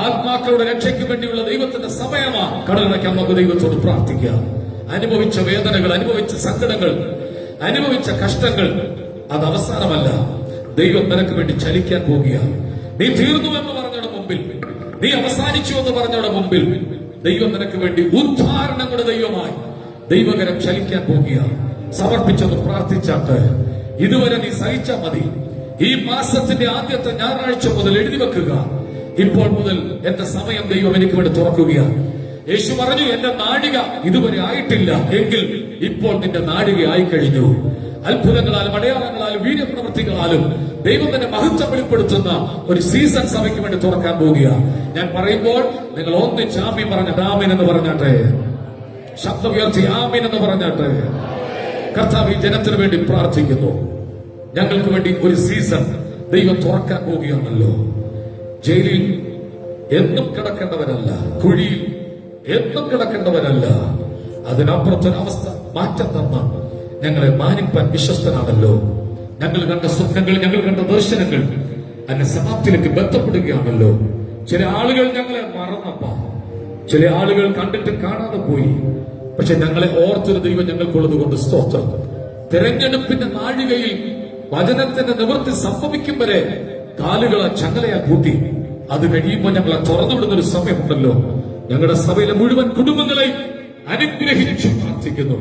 ആത്മാക്കളുടെ രക്ഷയ്ക്ക് വേണ്ടിയുള്ള ദൈവത്തിന്റെ സമയമാണ്. കടലടയ്ക്കാൻ നമുക്ക് ദൈവത്തോട് പ്രാർത്ഥിക്കാം. അനുഭവിച്ച വേദനകൾ, അനുഭവിച്ച സങ്കടങ്ങൾ, അനുഭവിച്ച കഷ്ടങ്ങൾ അത് അവസാനമല്ല. ദൈവം നിനക്ക് വേണ്ടി ചലിക്കാൻ പോവുകയാണ്. നീ തീർന്നു എന്ന് പറഞ്ഞയുടെ മുമ്പിൽ, നീ അവസാനിച്ചു എന്ന് പറഞ്ഞയുടെ മുമ്പിൽ ദൈവം നിനക്ക് വേണ്ടി ഉദ്ധാരണങ്ങളുടെ ദൈവമായി ദൈവകരം ചലിക്കാൻ പോവുകയാണ്. സമർപ്പിച്ചൊന്ന് പ്രാർത്ഥിച്ചാട്ട് ഇതുവരെ നീ സഹിച്ചാൽ മതി. ഈ മാസത്തിന്റെ ആദ്യത്തെ ഞായറാഴ്ച മുതൽ എഴുതി വെക്കുക, ഇപ്പോൾ മുതൽ എന്റെ സമയം ദൈവം എനിക്ക് വേണ്ടി തുറക്കുകയാണ്. യേശു പറഞ്ഞു, എന്റെ നാഴിക ഇതുവരെ ആയിട്ടില്ല എങ്കിൽ ഇപ്പോൾ നിന്റെ നാഴിക ആയിക്കഴിഞ്ഞു. അത്ഭുതങ്ങളാലും അടയാളങ്ങളാലും വീര്യപ്രവൃത്തികളാലും ദൈവം തന്നെ മഹത്വം വെളിപ്പെടുത്തുന്ന ഒരു സീസൺ സഭയ്ക്ക് വേണ്ടി തുറക്കാൻ പോവുക. ഞാൻ പറയുമ്പോൾ നിങ്ങൾ ഒന്നിച്ച് ആമീൻ പറഞ്ഞാട്ടെ. ആമീൻ എന്ന് പറഞ്ഞാട്ടെ. ശബ്ദം ഉയർത്തി ആമീൻ എന്ന് പറഞ്ഞാട്ടെ. കർത്താവ് ഈ ജനത്തിന് വേണ്ടി പ്രാർത്ഥിക്കുന്നു. ഞങ്ങൾക്ക് വേണ്ടി ഒരു സീസൺ ദൈവം തുറക്കാൻ പോവുകയാണല്ലോ. ജയിലിൽ എന്നും കിടക്കേണ്ടവരല്ല, കുഴിയിൽ എന്നും കിടക്കേണ്ടവരല്ല. അതിനപ്പുറത്തൊരവസ്ഥ മാറ്റം തന്ന ഞങ്ങളെ മാനിപ്പാൻ വിശ്വസ്തനാണല്ലോ. ഞങ്ങൾ കണ്ട സ്വപ്നങ്ങൾ, ഞങ്ങൾ കണ്ട ദർശനങ്ങൾ അതിന്റെ സമാപ്തിയിലേക്ക് ബന്ധപ്പെടുകയാണല്ലോ. ചില ആളുകൾ ഞങ്ങളെ മറന്നപ്പ, ചില ആളുകൾ കണ്ടിട്ട് കാണാതെ പോയി. പക്ഷെ ഞങ്ങളെ ഓർത്തൊരു ദൈവം ഞങ്ങൾക്കുള്ളത് കൊണ്ട് സ്തോത്രം. തെരഞ്ഞെടുപ്പിന്റെ നാഴികയിൽ വചനത്തിന്റെ നിവൃത്തി സംഭവിക്കും വരെ കാലുകളെ ചങ്ങലയാ കൂട്ടി. അത് കഴിയുമ്പോൾ ഞങ്ങളെ തുറന്നുവിടുന്ന ഒരു സമയമുണ്ടല്ലോ. ഞങ്ങളുടെ സഭയിലെ മുഴുവൻ കുടുംബങ്ങളെയും അനുഗ്രഹിച്ചു പ്രാർത്ഥിക്കുന്നു.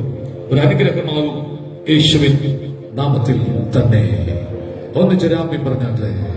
ഒരു അനുഗ്രഹമാകും യേശുവിൻ നാമത്തിൽ തന്നെ. ഒന്നിച്ച് ആമേൻ പറഞ്ഞാട്ടെ.